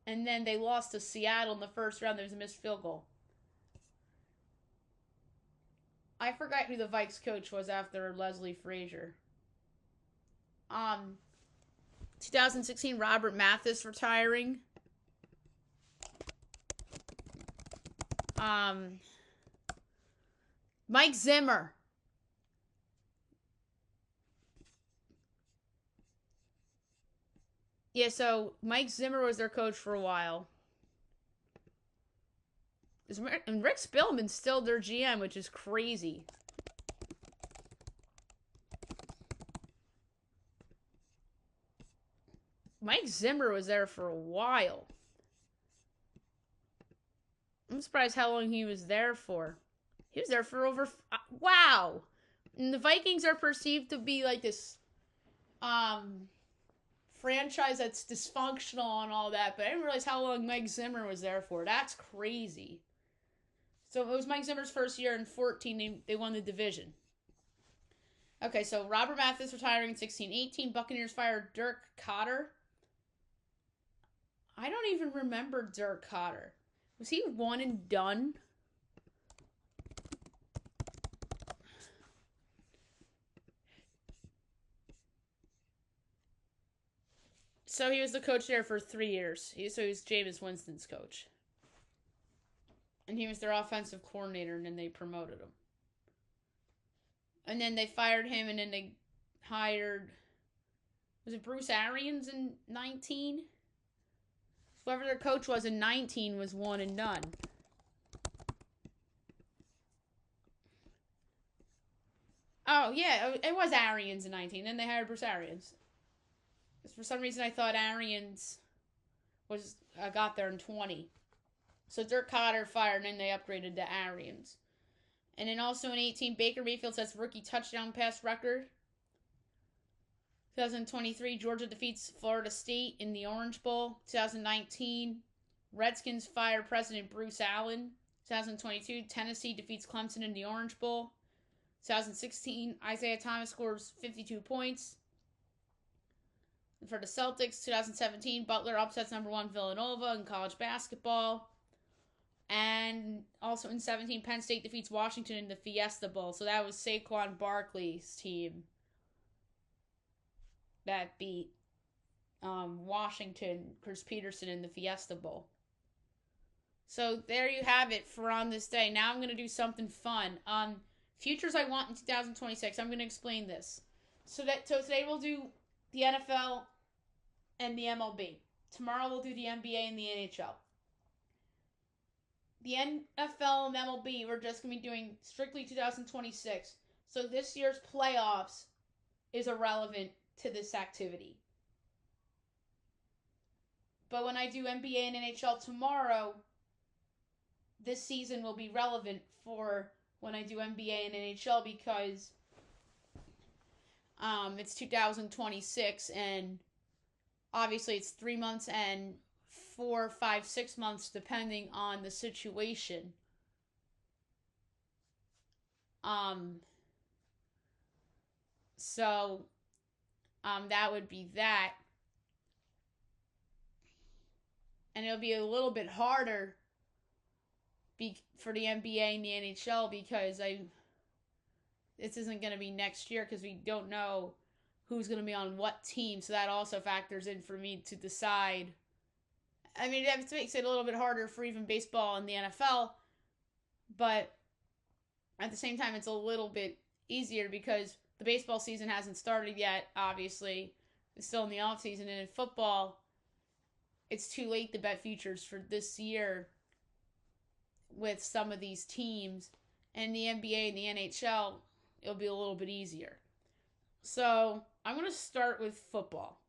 And then they lost to Seattle in the first round. There was a missed field goal. I forgot who the Vikes coach was after Leslie Frazier. 2016 Robert Mathis retiring. Mike Zimmer. Yeah, so Mike Zimmer was their coach for a while. And Rick Spielman's still their GM, which is crazy. Mike Zimmer was there for a while. I'm surprised how long he was there for. He was there for over... wow! And the Vikings are perceived to be like this... franchise that's dysfunctional and all that, but I didn't realize how long Mike Zimmer was there for. That's crazy. So it was Mike Zimmer's first year in 2014. They won the division. Okay, so Robert Mathis retiring in 2016-18. Buccaneers fired Dirk Cotter. I don't even remember Dirk Cotter. Was he one and done? So he was the coach there for 3 years. So he was Jameis Winston's coach. And he was their offensive coordinator, and then they promoted him. And then they fired him, and then they hired... Was it Bruce Arians in 19? Whoever their coach was in 19 was one and done. Oh, yeah, it was Arians in 19. Then they hired Bruce Arians. For some reason, I thought Arians got there in 20. So Dirk Cotter fired, and then they upgraded to Arians. And then also in 18, Baker Mayfield sets rookie touchdown pass record. 2023, Georgia defeats Florida State in the Orange Bowl. 2019, Redskins fire President Bruce Allen. 2022, Tennessee defeats Clemson in the Orange Bowl. 2016, Isaiah Thomas scores 52 points. For the Celtics, 2017, Butler upsets number 1 Villanova in college basketball. And also in 17, Penn State defeats Washington in the Fiesta Bowl. So that was Saquon Barkley's team that beat Washington, Chris Peterson in the Fiesta Bowl. So there you have it for on this day. Now I'm going to do something fun. Futures I want in 2026. I'm going to explain this. So today we'll do the NFL and the MLB. Tomorrow we'll do the NBA and the NHL. The NFL and MLB, we're just going to be doing strictly 2026. So this year's playoffs is irrelevant to this activity. But when I do NBA and NHL tomorrow, this season will be relevant for when I do NBA and NHL because it's 2026 and obviously it's 3 months and 4, 5, 6 months depending on the situation. So that would be that. And it'll be a little bit harder for the NBA and the NHL because this isn't going to be next year because we don't know who's going to be on what team. So that also factors in for me to decide. I mean, it makes it a little bit harder for even baseball and the NFL. But at the same time, it's a little bit easier because the baseball season hasn't started yet, obviously. It's still in the offseason. And in football, it's too late to bet futures for this year with some of these teams. And the NBA and the NHL, it'll be a little bit easier. So I'm going to start with football.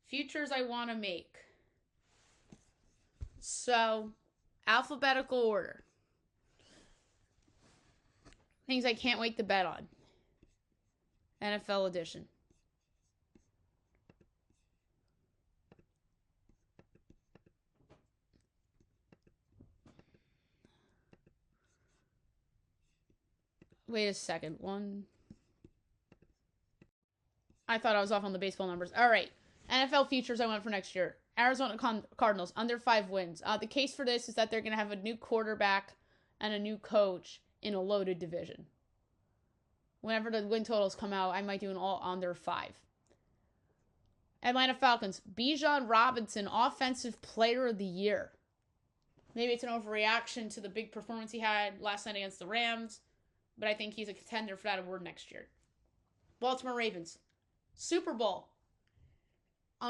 Futures I want to make. So, alphabetical order. Things I can't wait to bet on. NFL edition. Wait a second. I thought I was off on the baseball numbers. All right. NFL futures I want for next year. Arizona Cardinals, under 5 wins. The case for this is that they're going to have a new quarterback and a new coach in a loaded division. Whenever the win totals come out, I might do an all under 5. Atlanta Falcons, Bijan Robinson, Offensive Player of the Year. Maybe it's an overreaction to the big performance he had last night against the Rams, but I think he's a contender for that award next year. Baltimore Ravens, Super Bowl.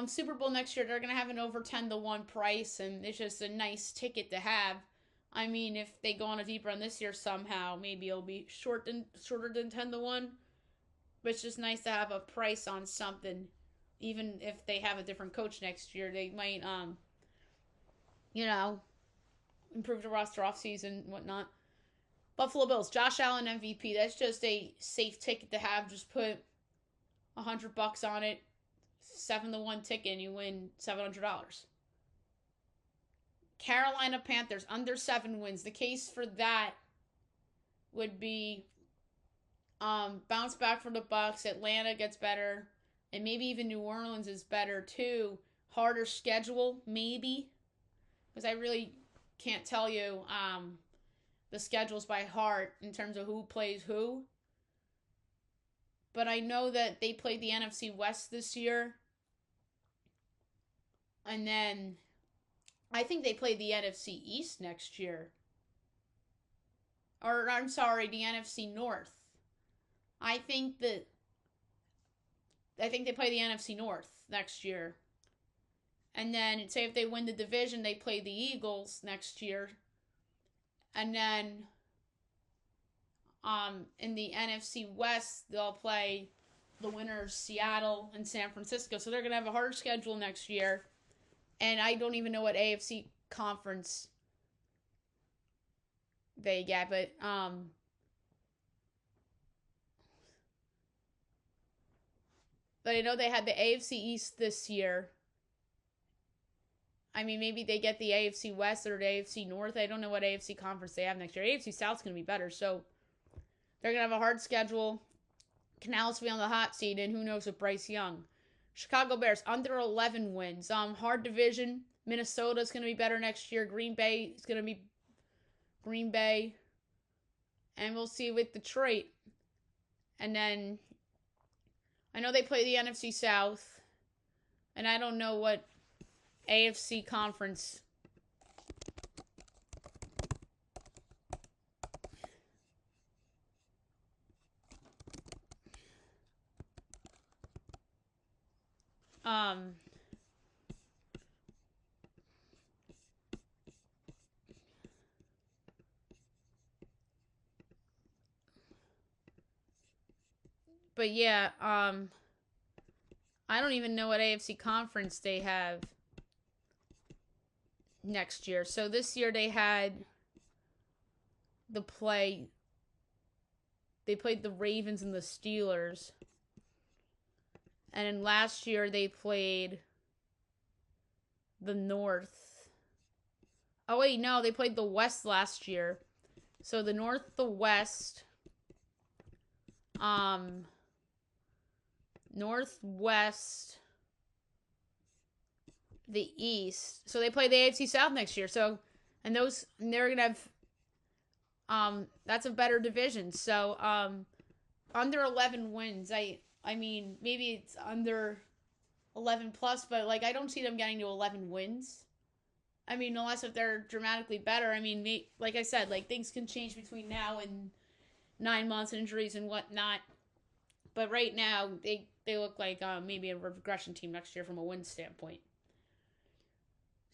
Super Bowl next year, they're going to have an over 10-1 price, and it's just a nice ticket to have. I mean, if they go on a deep run this year somehow, maybe it'll be shorter than 10-1. But it's just nice to have a price on something. Even if they have a different coach next year, they might, improve the roster offseason and whatnot. Buffalo Bills, Josh Allen MVP. That's just a safe ticket to have. Just put $100 on it. 7-1 ticket and you win $700. Carolina Panthers under 7 wins. The case for that would be bounce back from the Bucs. Atlanta gets better, and maybe even New Orleans is better too. Harder schedule, maybe, because I really can't tell you the schedules by heart in terms of who plays who. But I know that they played the NFC West this year. And then I think they played the NFC East next year. Or, I'm sorry, the NFC North. I think they play the NFC North next year. And then, say if they win the division, they play the Eagles next year. And then, in the NFC West, they'll play the winners, Seattle and San Francisco. So they're going to have a harder schedule next year. And I don't even know what AFC conference they get, but I know they had the AFC East this year. I mean, maybe they get the AFC West or the AFC North. I don't know what AFC conference they have next year. AFC South's going to be better, so they're going to have a hard schedule. Canals will be on the hot seat, and who knows with Bryce Young. Chicago Bears, under 11 wins. Hard division. Minnesota's going to be better next year. Green Bay is going to be Green Bay. And we'll see with Detroit. And then, I know they play the NFC South. And I don't know what AFC conference. But yeah, I don't even know what AFC conference they have next year. So this year they had they played the Ravens and the Steelers. And then last year they played the North. Oh wait, no, they played the West last year. So the North, the West, Northwest, the East. So they play the AFC South next year. So, and they're gonna have, that's a better division. So, under 11 wins. I mean, maybe it's under 11 plus, but like I don't see them getting to 11 wins. I mean, unless if they're dramatically better. I mean, like I said, like things can change between now and 9 months, injuries and whatnot. But right now, they look like maybe a regression team next year from a win standpoint.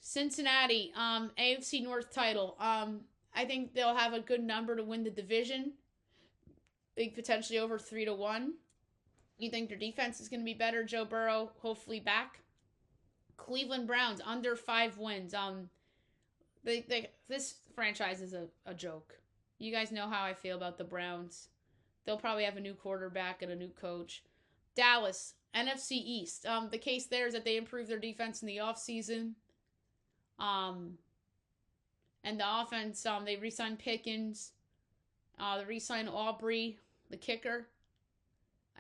Cincinnati, AFC North title. I think they'll have a good number to win the division. I think potentially over 3-1. You think their defense is going to be better? Joe Burrow, hopefully back. Cleveland Browns, under 5 wins. This franchise is a joke. You guys know how I feel about the Browns. They'll probably have a new quarterback and a new coach. Dallas, NFC East. The case there is that they improved their defense in the offseason. And the offense, they re-signed Pickens. They re-signed Aubrey, the kicker.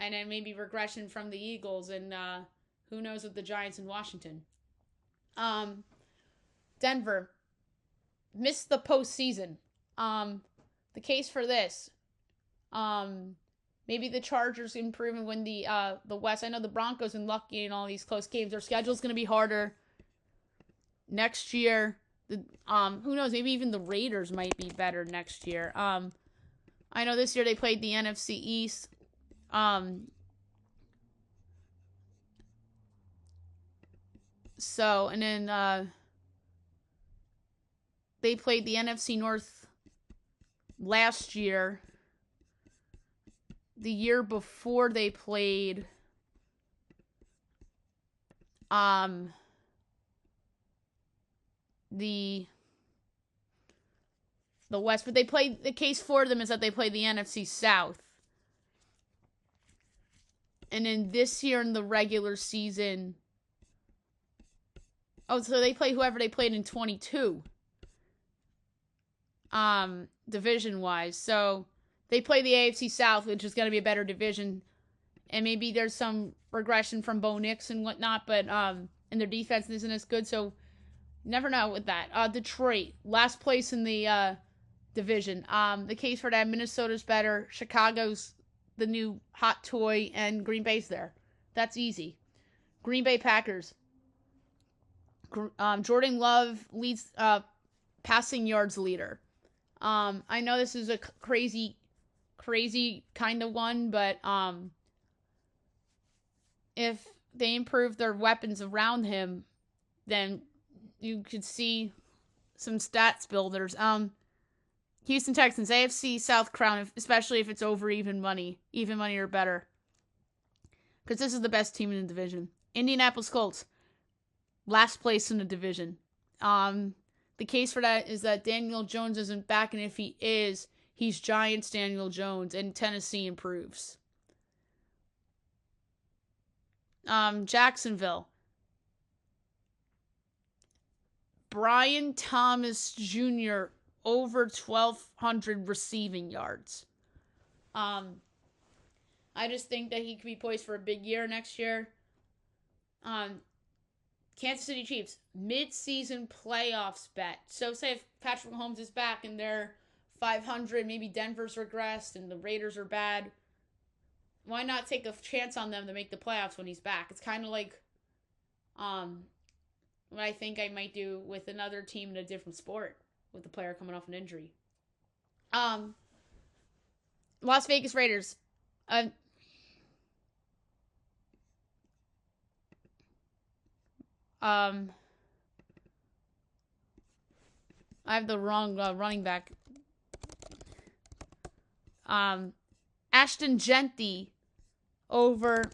And then maybe regression from the Eagles. And who knows with the Giants in Washington. Denver missed the postseason. The case for this, maybe the Chargers improve and win the West. I know the Broncos and lucky in all these close games. Their schedule's going to be harder next year. Who knows? Maybe even the Raiders might be better next year. I know this year they played the NFC East. So, and then they played the NFC North last year. The year before they played the West, but they played, the case for them is that they played the NFC South. And then this year in the regular season, so they play whoever they played in 22. Division-wise. So they play the AFC South, which is going to be a better division. And maybe there's some regression from Bo Nix and whatnot, but and their defense isn't as good, so never know with that. Detroit, last place in the division. The case for that, Minnesota's better. Chicago's the new hot toy, and Green Bay's there. That's easy. Green Bay Packers. Jordan Love leads passing yards leader. I know this is a crazy kind of one, but if they improve their weapons around him, then you could see some stats builders. Houston Texans, AFC South crown, especially if it's over even money or better, because this is the best team in the division. Indianapolis Colts, last place in the division. The case for that is that Daniel Jones isn't back, and if he is, he's Giants Daniel Jones, and Tennessee improves. Jacksonville. Brian Thomas Jr. over 1,200 receiving yards. I just think that he could be poised for a big year next year. Kansas City Chiefs, mid-season playoffs bet. So say if Patrick Mahomes is back and they're 500, maybe Denver's regressed and the Raiders are bad, why not take a chance on them to make the playoffs when he's back? It's kind of like what I think I might do with another team in a different sport with the player coming off an injury. Las Vegas Raiders. I have the wrong running back. Ashton Genty over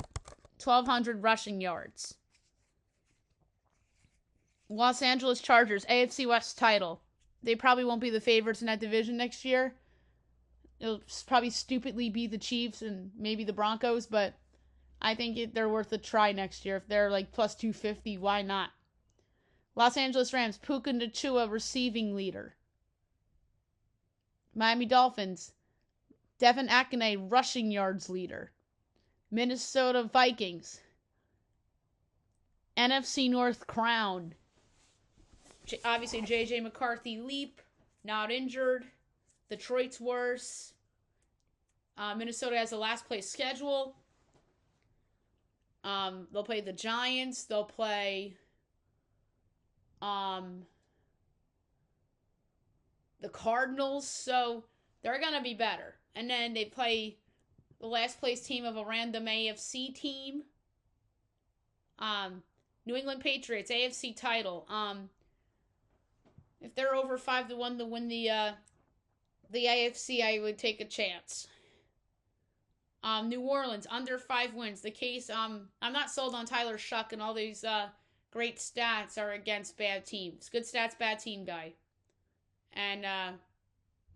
1,200 rushing yards. Los Angeles Chargers, AFC West title. They probably won't be the favorites in that division next year. It'll probably stupidly be the Chiefs and maybe the Broncos, but I think they're worth a try next year. If they're like plus 250, why not? Los Angeles Rams, Puka Nacua receiving leader. Miami Dolphins, Devin Akane rushing yards leader. Minnesota Vikings, NFC North crown. Obviously, J.J. McCarthy leap, not injured. Detroit's worse. Minnesota has a last place schedule. They'll play the Giants. They'll play the Cardinals. So they're going to be better. And then they play the last place team of a random AFC team. New England Patriots, AFC title. If they're over 5-1 to win the AFC, I would take a chance. New Orleans, under 5 wins. The case, I'm not sold on Tyler Shuck, and all these great stats are against bad teams. Good stats, bad team guy. And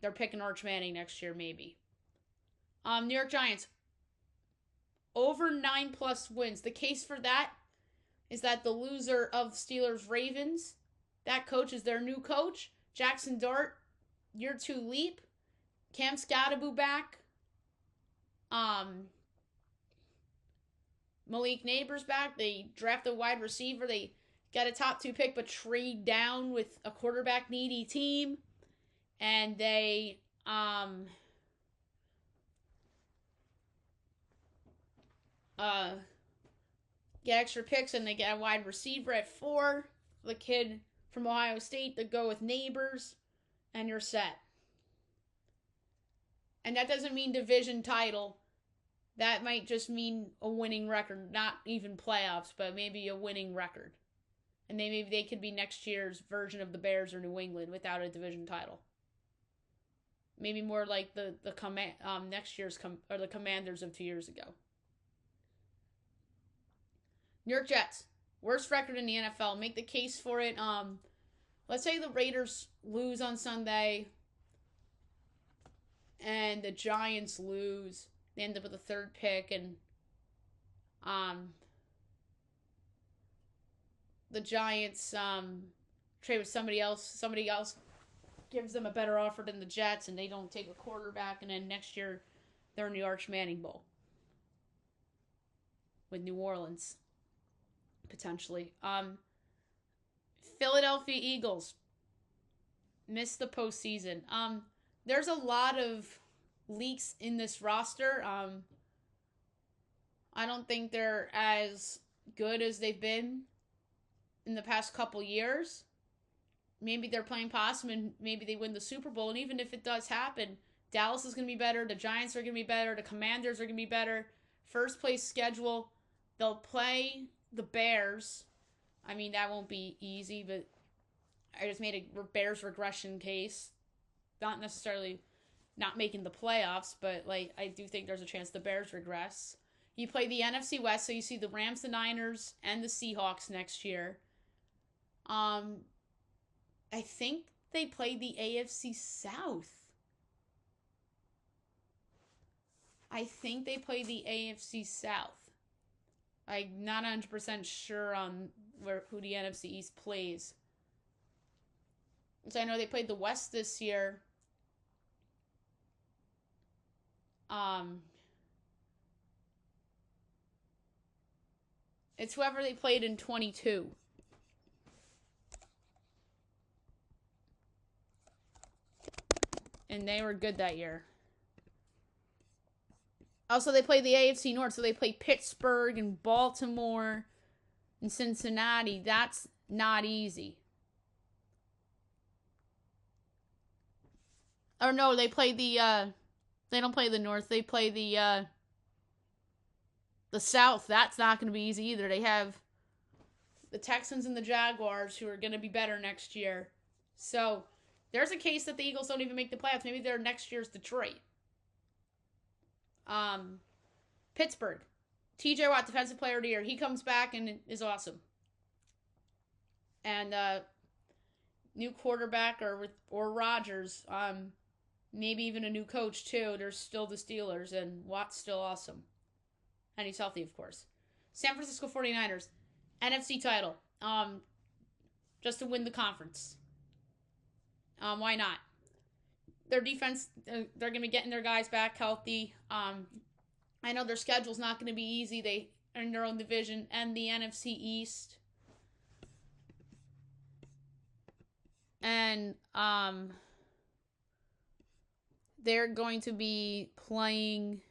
they're picking Arch Manning next year, maybe. New York Giants, over 9+ wins. The case for that is that the loser of Steelers Ravens, that coach is their new coach. Jackson Dart, year 2 leap. Cam Scatterbo back. Malik Neighbors back. They draft a wide receiver. They got a top 2 pick, but trade down with a quarterback needy team. And they get extra picks, and they get a wide receiver at 4. The kid from Ohio State to go with Neighbors, and you're set. And that doesn't mean division title. That might just mean a winning record. Not even playoffs, but maybe a winning record. And maybe they could be next year's version of the Bears or New England without a division title. Maybe more like the next year's the Commanders of 2 years ago. New York Jets, worst record in the NFL. Make the case for it. Let's say the Raiders lose on Sunday and the Giants lose. They end up with a 3rd pick, and the Giants trade with somebody else. Somebody else gives them a better offer than the Jets, and they don't take a quarterback, and then next year they're in the Arch Manning Bowl with New Orleans, potentially. Philadelphia Eagles missed the postseason. There's a lot of leaks in this roster. I don't think they're as good as they've been in the past couple years. Maybe they're playing possum and maybe they win the Super Bowl. And even if it does happen, Dallas is going to be better. The Giants are going to be better. The Commanders are going to be better. First place schedule. They'll play the Bears. I mean, that won't be easy, but I just made a Bears regression case. Not necessarily not making the playoffs, but I do think there's a chance the Bears regress. You play the NFC West, so you see the Rams, the Niners, and the Seahawks next year. I think they played the AFC South. I think they play the AFC South. I'm not 100% sure on who the NFC East plays. So I know they played the West this year. It's whoever they played in 22. And they were good that year. Also, they played the AFC North, so they played Pittsburgh and Baltimore and Cincinnati. That's not easy. Or no, they play the, they don't play the North. They play the South. That's not going to be easy either. They have the Texans and the Jaguars, who are going to be better next year. So there's a case that the Eagles don't even make the playoffs. Maybe they're next year's Detroit. Pittsburgh. TJ Watt, Defensive Player of the Year. He comes back and is awesome. And new quarterback or Rodgers. Maybe even a new coach too. There's still the Steelers, and Watt's still awesome. And he's healthy, of course. San Francisco 49ers. NFC title. Just to win the conference. Why not? Their defense, they're going to be getting their guys back healthy. I know their schedule's not going to be easy. They are in their own division and the NFC East. And they're going to be playing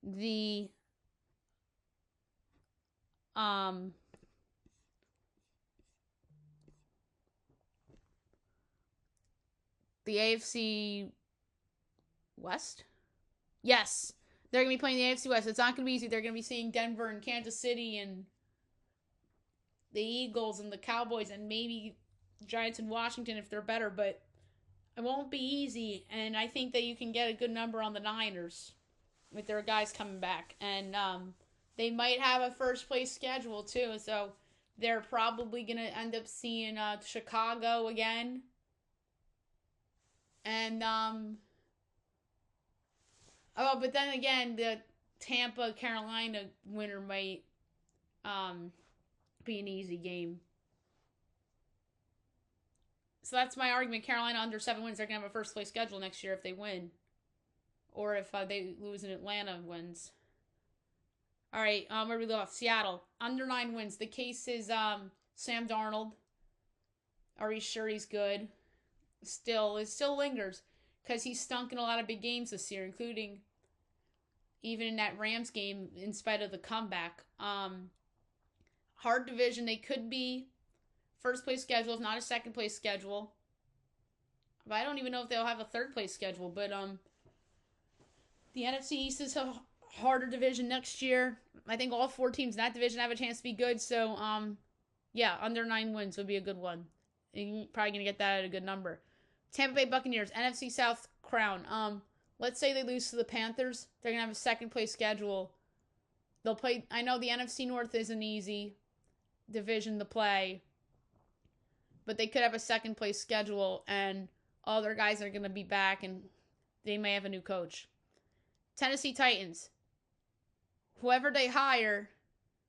the AFC West? Yes. They're going to be playing the AFC West. It's not going to be easy. They're going to be seeing Denver and Kansas City and the Eagles and the Cowboys and maybe Giants and Washington if they're better, but it won't be easy. And I think that you can get a good number on the Niners with their guys coming back. And they might have a first place schedule too, so they're probably going to end up seeing Chicago again. And but then again, the Tampa Carolina winner might be an easy game. So that's my argument. Carolina under 7 wins. They're going to have a first place schedule next year if they win. Or if they lose and Atlanta wins. All right, where do we go off? Seattle. Under 9 wins. The case is Sam Darnold. Are we sure he's good? It still lingers. Because he stunk in a lot of big games this year, including even in that Rams game in spite of the comeback. Hard division. They could be first place schedule, if not a second place schedule. But I don't even know if they'll have a third place schedule. But the NFC East is a harder division next year. I think all 4 teams in that division have a chance to be good. So yeah, under 9 wins would be a good one. You're probably gonna get that at a good number. Tampa Bay Buccaneers, NFC South crown. Let's say they lose to the Panthers. They're gonna have a second place schedule. They'll play. I know the NFC North is an easy division to play, but they could have a second place schedule, and all their guys are going to be back, and they may have a new coach. Tennessee Titans. Whoever they hire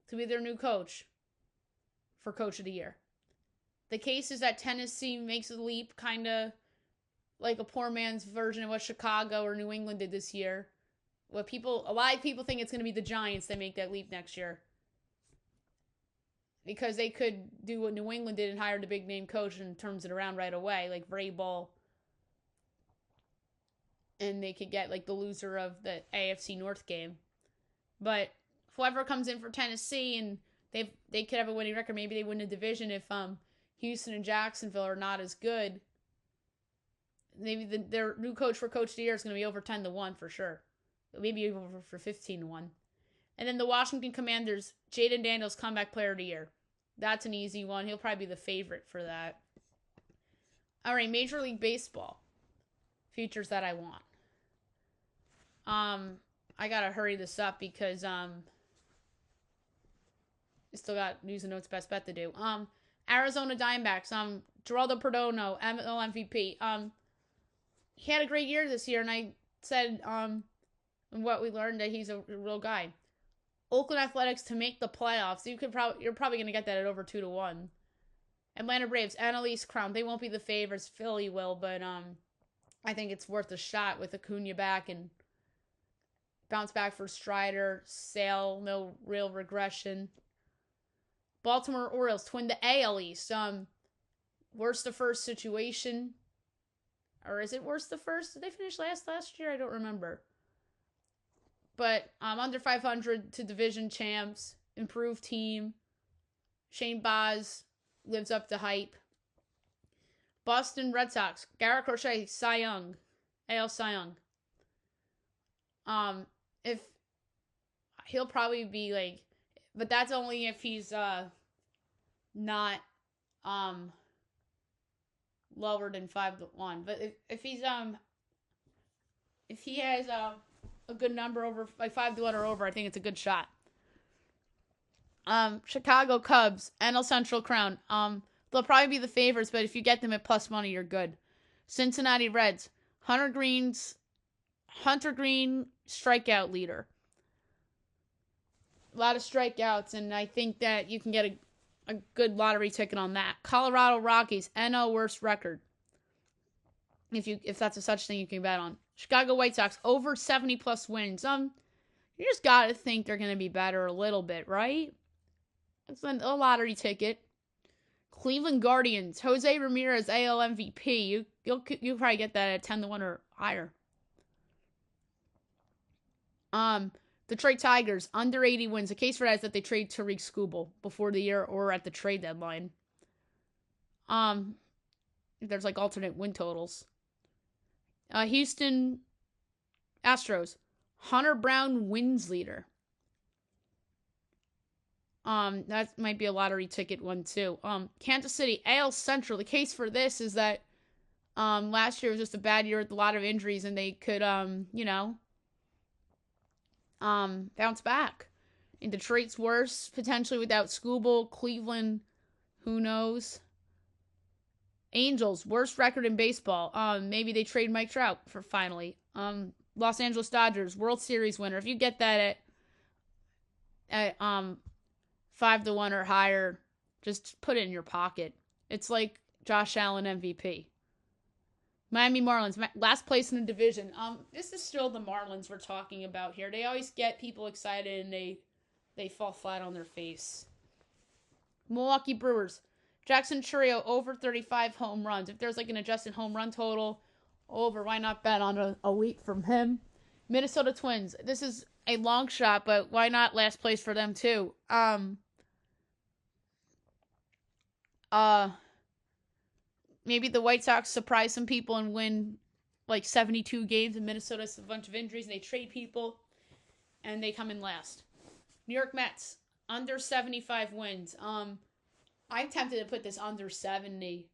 to be their new coach for Coach of the Year. The case is that Tennessee makes a leap, kind of like a poor man's version of what Chicago or New England did this year. A lot of people think it's going to be the Giants that make that leap next year. Because they could do what New England did and hire the big name coach and turns it around right away, like Vrabel. And they could get like the loser of the AFC North game. But whoever comes in for Tennessee, and they could have a winning record. Maybe they win the division if Houston and Jacksonville are not as good. Maybe their new coach for Coach of the Year is going to be over 10-1 for sure. Maybe over for 15-1. And then the Washington Commanders, Jaden Daniels, Comeback Player of the Year. That's an easy one. He'll probably be the favorite for that. All right, Major League Baseball. Futures that I want. I got to hurry this up because I still got news and notes best bet to do. Arizona Diamondbacks, Geraldo Perdomo, ML MVP. He had a great year this year, and I said what we learned that he's a real guy. Oakland Athletics to make the playoffs. You're probably going to get that at over 2-1. Atlanta Braves, NL East crown. They won't be the favorites. Philly will, but I think it's worth a shot with Acuna back and bounce back for Strider. Sale, no real regression. Baltimore Orioles to win the AL East. Worst to first situation. Or is it worst to first? Did they finish last year? I don't remember. But under 500 to division champs. Improved team. Shane Baz lives up to hype. Boston Red Sox. Garrett Crochet, Cy Young. AL Cy Young. If he'll probably be like, but that's only if he's not lower than 5-1. But if he's if he has a good number over like 5-1 or over, I think it's a good shot. Chicago Cubs, NL Central crown. They'll probably be the favorites, but if you get them at plus money, you're good. Cincinnati Reds, Hunter Green strikeout leader. A lot of strikeouts, and I think that you can get a good lottery ticket on that. Colorado Rockies, NL worst record. If that's a such thing you can bet on. Chicago White Sox, over 70 plus wins. You just gotta think they're gonna be better a little bit, right? It's a lottery ticket. Cleveland Guardians, Jose Ramirez, AL MVP. You'll probably get that at 10-1 or higher. Detroit Tigers, under 80 wins. The case for that is that they trade Tariq Skubal before the year or at the trade deadline. There's like alternate win totals. Houston Astros, Hunter Brown wins leader. That might be a lottery ticket one too. Kansas City, AL Central. The case for this is that last year was just a bad year with a lot of injuries, and they could bounce back. And Detroit's worse, potentially without Skubal. Cleveland, who knows? Angels, worst record in baseball. Maybe they trade Mike Trout for finally. Los Angeles Dodgers, World Series winner. If you get that at 5-1 or higher, just put it in your pocket. It's like Josh Allen MVP. Miami Marlins, last place in the division. This is still the Marlins we're talking about here. They always get people excited and they fall flat on their face. Milwaukee Brewers, Jackson Chourio over 35 home runs. If there's like an adjusted home run total over, why not bet on a week from him? Minnesota Twins, this is a long shot, but why not last place for them too? Maybe the White Sox surprise some people and win like 72 games, and Minnesota has a bunch of injuries and they trade people and they come in last. New York Mets, under 75 wins. I'm tempted to put this under 70,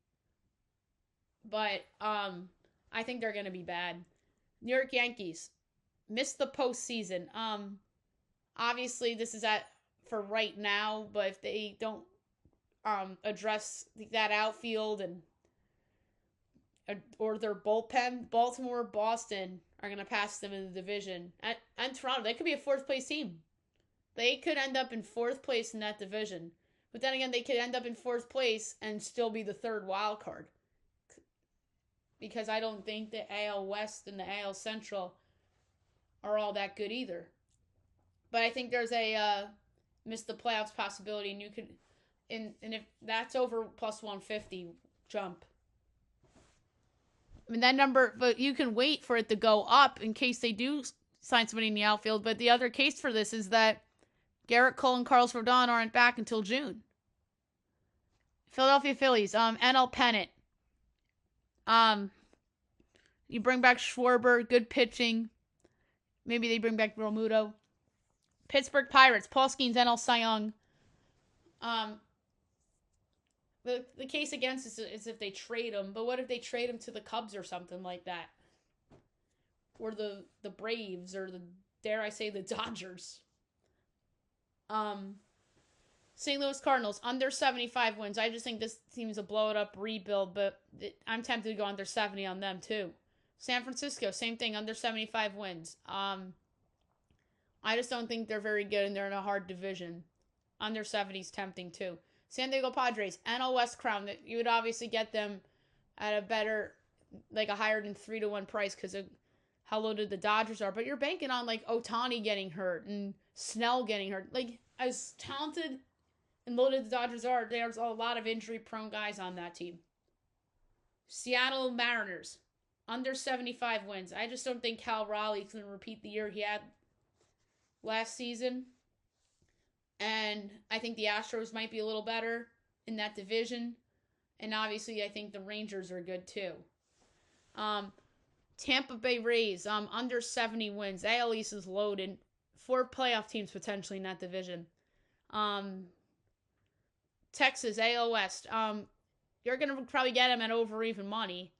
but I think they're going to be bad. New York Yankees, missed the postseason. Obviously this is for right now, but if they don't address that outfield or their bullpen, Baltimore, Boston are going to pass them in the division. And Toronto, they could be a fourth place team. They could end up in fourth place in that division. But then again, they could end up in fourth place and still be the third wild card. Because I don't think the AL West and the AL Central are all that good either. But I think there's a miss the playoffs possibility, and you could, and if that's over plus 150, jump. I mean, that number, but you can wait for it to go up in case they do sign somebody in the outfield. But the other case for this is that Garrett Cole and Carlos Rodon aren't back until June. Philadelphia Phillies, NL pennant. You bring back Schwarber, good pitching. Maybe they bring back Realmuto. Pittsburgh Pirates, Paul Skeens, NL Cy Young. The case against is if they trade him, but what if they trade him to the Cubs or something like that? Or the Braves, or dare I say, the Dodgers. St. Louis Cardinals, under 75 wins. I just think this team's a blow-it-up rebuild, but I'm tempted to go under 70 on them, too. San Francisco, same thing, under 75 wins. I just don't think they're very good, and they're in a hard division. Under 70 is tempting, too. San Diego Padres, NL West crown. You would obviously get them at a better, like a higher than 3-1 price because of how loaded the Dodgers are. But you're banking on like Ohtani getting hurt and Snell getting hurt. Like, as talented and loaded the Dodgers are, there's a lot of injury-prone guys on that team. Seattle Mariners, under 75 wins. I just don't think Cal Raleigh's going to repeat the year he had last season. And I think the Astros might be a little better in that division. And obviously, I think the Rangers are good too. Tampa Bay Rays, under 70 wins. AL East is loaded. 4 playoff teams potentially in that division. Texas, AL West. You're going to probably get them at over even money.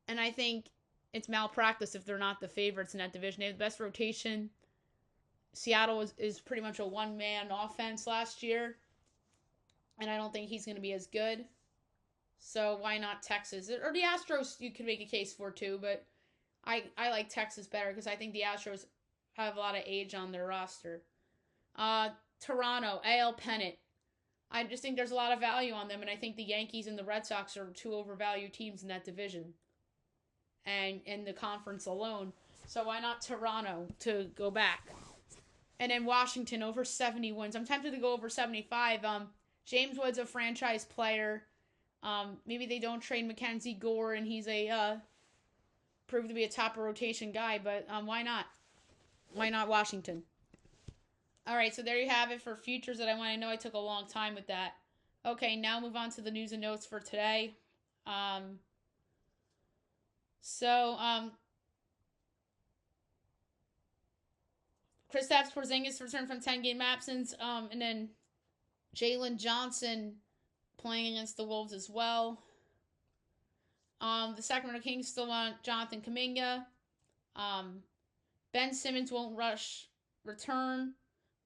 And I think it's malpractice if they're not the favorites in that division. They have the best rotation. Seattle is pretty much a one-man offense last year. And I don't think he's going to be as good. So why not Texas? Or the Astros you can make a case for too. But I like Texas better because I think the Astros have a lot of age on their roster. Toronto, AL pennant. I just think there's a lot of value on them. And I think the Yankees and the Red Sox are 2 overvalued teams in that division. And in the conference alone. So why not Toronto to go back? And then Washington, over 70 wins. I'm tempted to go over 75. James Wood's a franchise player. Maybe they don't trade Mackenzie Gore, and he's proved to be a top rotation guy. But why not? Why not Washington? All right, so there you have it for futures that I want to know. I took a long time with that. Okay, now move on to the news and notes for today. Kristaps Porzingis returned from 10-game absence. And then Jalen Johnson playing against the Wolves as well. The Sacramento Kings still want Jonathan Kuminga. Ben Simmons won't rush return.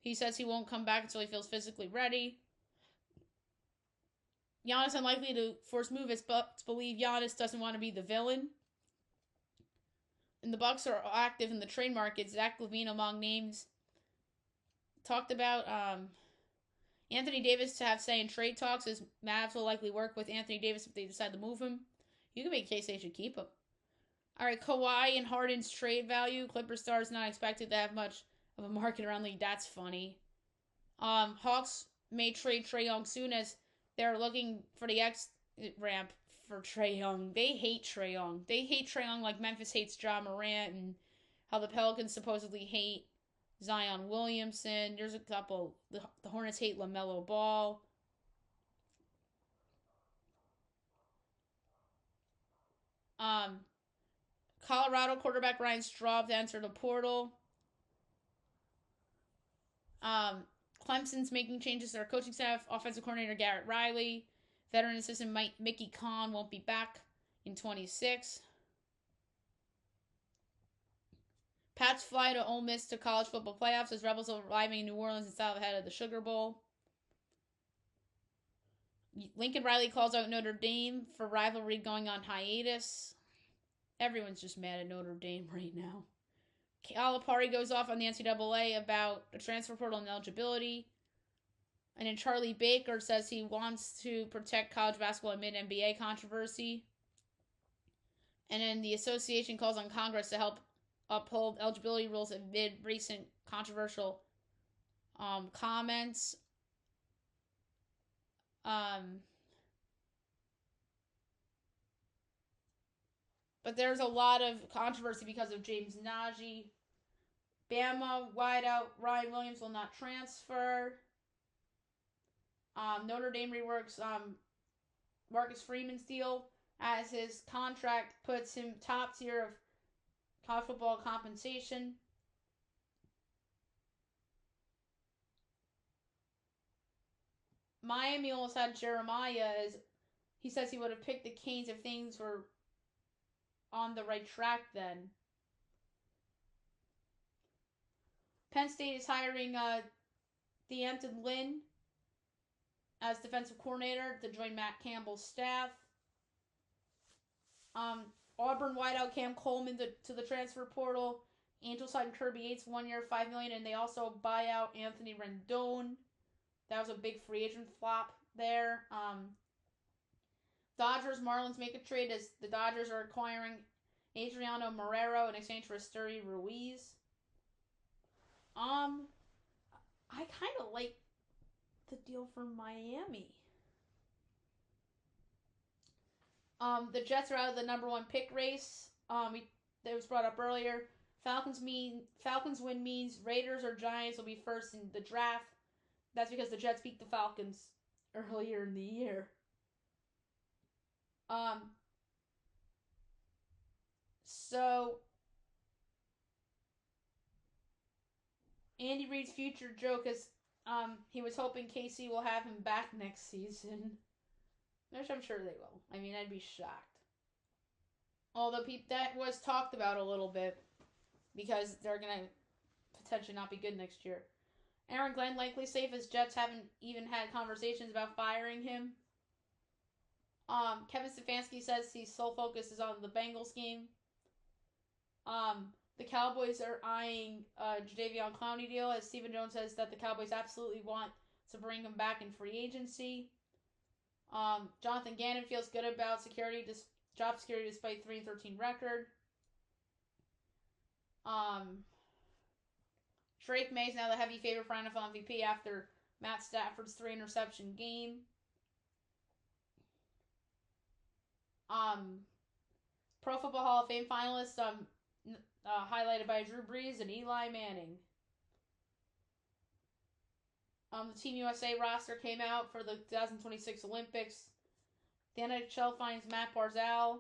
He says he won't come back until he feels physically ready. Giannis unlikely to force move. It's believed Giannis doesn't want to be the villain. And the Bucks are active in the trade market. Zach LaVine among names. Talked about Anthony Davis to have say in trade talks, as Mavs will likely work with Anthony Davis if they decide to move him. You can make a case they should keep him. All right, Kawhi and Harden's trade value. Clipper stars not expected to have much of a market around the league. That's funny. Hawks may trade Trae Young soon, as they're looking for the X-ramp for Trae Young. They hate Trae Young. They hate Trae Young like Memphis hates Ja Morant, and how the Pelicans supposedly hate Zion Williamson. There's a couple. The Hornets hate LaMelo Ball. Colorado quarterback Ryan Straub to enter the portal. Clemson's making changes to their coaching staff. Offensive coordinator Garrett Riley. Veteran assistant Mickey Conn won't be back in 26. Pats fly to Ole Miss to college football playoffs as Rebels are arriving in New Orleans in style ahead of the Sugar Bowl. Lincoln Riley calls out Notre Dame for rivalry going on hiatus. Everyone's just mad at Notre Dame right now. Calipari goes off on the NCAA about the transfer portal and eligibility. And then Charlie Baker says he wants to protect college basketball amid NBA controversy. And then the association calls on Congress to help uphold eligibility rules amid recent controversial comments. But there's a lot of controversy because of James Najee. Bama wideout Ryan Williams will not transfer. Notre Dame reworks Marcus Freeman's deal as his contract puts him top tier of college football compensation. Miami almost had Jeremiah as he says he would have picked the Canes if things were on the right track then. Penn State is hiring D'Anton Lynn as defensive coordinator to join Matt Campbell's staff. Auburn wideout Cam Coleman to the transfer portal. Angels signed Kirby Yates 1 year, $5 million, and they also buy out Anthony Rendon. That was a big free agent flop there. Dodgers Marlins make a trade as the Dodgers are acquiring Adriano Marrero in exchange for Esteury Ruiz. I kind of like the deal for Miami. The Jets are out of the number 1 pick race. That was brought up earlier. Falcons win means Raiders or Giants will be first in the draft. That's because the Jets beat the Falcons earlier in the year. So Andy Reid's future joke is he was hoping KC will have him back next season. Which I'm sure they will. I mean, I'd be shocked. Although that was talked about a little bit because they're going to potentially not be good next year. Aaron Glenn likely safe as Jets haven't even had conversations about firing him. Kevin Stefanski says his sole focus is on the Bengals game. The Cowboys are eyeing a Jadeveon Clowney deal, as Stephen Jones says that the Cowboys absolutely want to bring him back in free agency. Jonathan Gannon feels good about job security despite 3-13 record. Drake May is now the heavy favorite for NFL MVP after Matt Stafford's 3-interception game. Pro Football Hall of Fame finalists highlighted by Drew Brees and Eli Manning. The Team USA roster came out for the 2026 Olympics. The NHL finds Matt Barzal,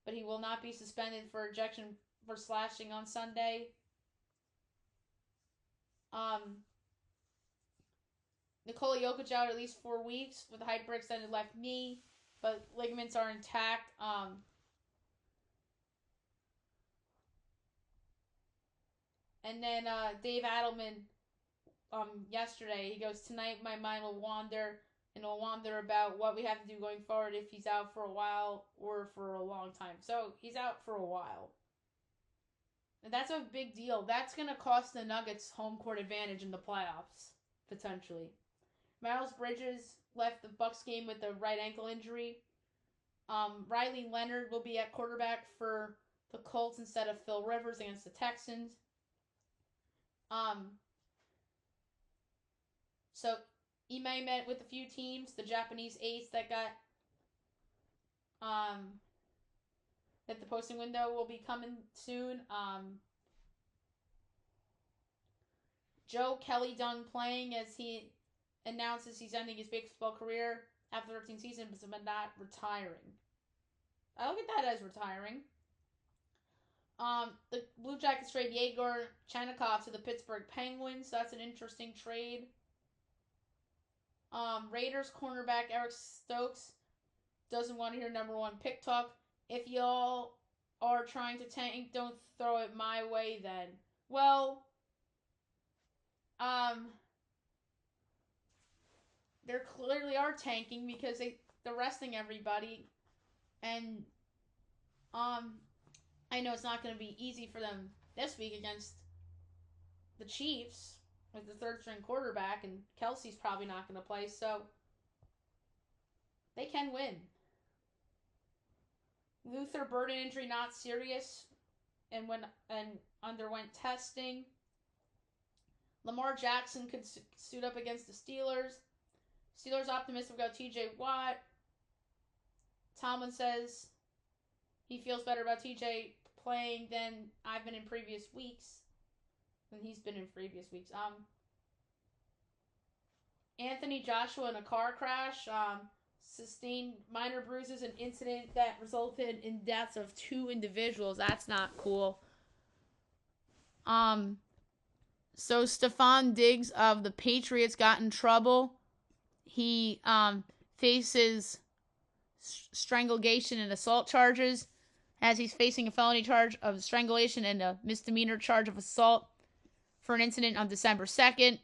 but he will not be suspended for ejection for slashing on Sunday. Nikola Jokic out at least 4 weeks with a hyperextended left knee, but ligaments are intact. And then Dave Adelman, yesterday, he goes, tonight my mind will wander, and will wander about what we have to do going forward if he's out for a while or for a long time. So he's out for a while. And that's a big deal. That's going to cost the Nuggets home court advantage in the playoffs, potentially. Miles Bridges left the Bucks game with a right ankle injury. Riley Leonard will be at quarterback for the Colts instead of Phil Rivers against the Texans. So Ime met with a few teams. The Japanese ace that got that the posting window will be coming soon. Joe Kelly done playing as he announces he's ending his baseball career after 13 seasons, but not retiring. I look at that as retiring. The Blue Jackets trade Yegor Chinakhov to the Pittsburgh Penguins. That's an interesting trade. Raiders cornerback Eric Stokes doesn't want to hear number 1 pick talk. If y'all are trying to tank, don't throw it my way then. Well, they clearly are tanking because they're resting everybody. And, I know it's not going to be easy for them this week against the Chiefs with the third string quarterback, and Kelsey's probably not going to play, so they can win. Luther Burden injury not serious and underwent testing. Lamar Jackson could suit up against the Steelers. Steelers optimistic about TJ Watt. Tomlin says he feels better about TJ playing than I've been in previous weeks. Than he's been in previous weeks. Anthony Joshua in a car crash. Sustained minor bruises, an incident that resulted in deaths of 2 individuals. That's not cool. So Stephon Diggs of the Patriots got in trouble. He faces strangulation and assault charges, as he's facing a felony charge of strangulation and a misdemeanor charge of assault for an incident on December 2nd.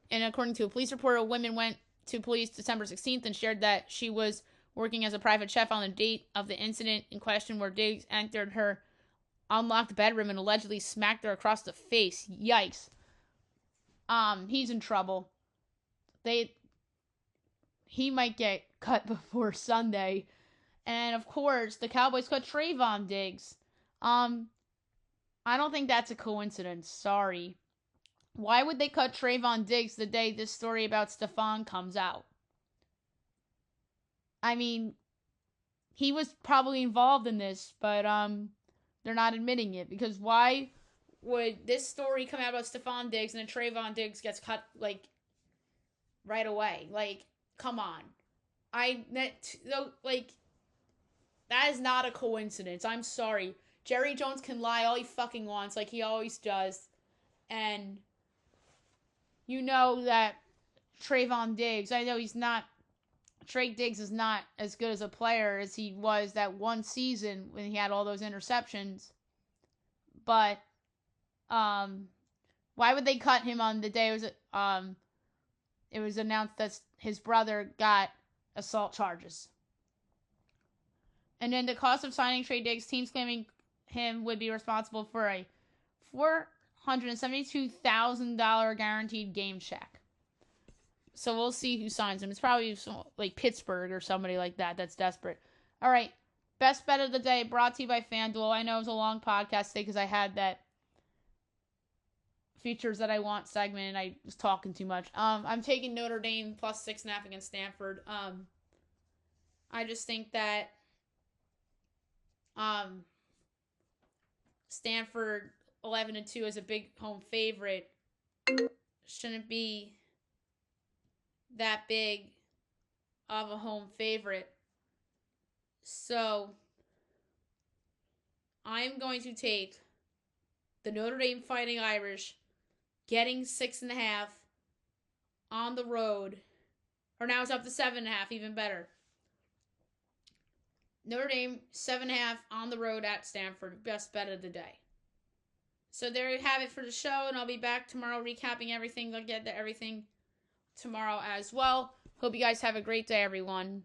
And according to a police report, a woman went to police December 16th and shared that she was working as a private chef on the date of the incident in question, where Diggs entered her unlocked bedroom and allegedly smacked her across the face. Yikes. He's in trouble. He might get cut before Sunday. And of course, the Cowboys cut Trayvon Diggs. I don't think that's a coincidence. Sorry. Why would they cut Trayvon Diggs the day this story about Stephon comes out? I mean, he was probably involved in this, but they're not admitting it, because why would this story come out about Stephon Diggs and then Trayvon Diggs gets cut right away? Come on. That is not a coincidence. I'm sorry. Jerry Jones can lie all he fucking wants, like he always does. And you know that Trayvon Diggs, I know Trey Diggs is not as good as a player as he was that one season when he had all those interceptions. But, why would they cut him on the day it was announced that his brother got assault charges? And then the cost of signing Trey Diggs, teams claiming him would be responsible for a $472,000 guaranteed game check. So we'll see who signs him. It's probably Pittsburgh or somebody like that that's desperate. All right, best bet of the day brought to you by FanDuel. I know it was a long podcast today because I had that features that I want segment and I was talking too much. I'm taking Notre Dame plus 6.5 against Stanford. I just think that Stanford 11-2 is a big home favorite. Shouldn't be that big of a home favorite. So I'm going to take the Notre Dame Fighting Irish getting 6.5 on the road. Or now it's up to 7.5, even better. Notre Dame, 7.5 on the road at Stanford. Best bet of the day. So there you have it for the show, and I'll be back tomorrow recapping everything. I'll get to everything tomorrow as well. Hope you guys have a great day, everyone.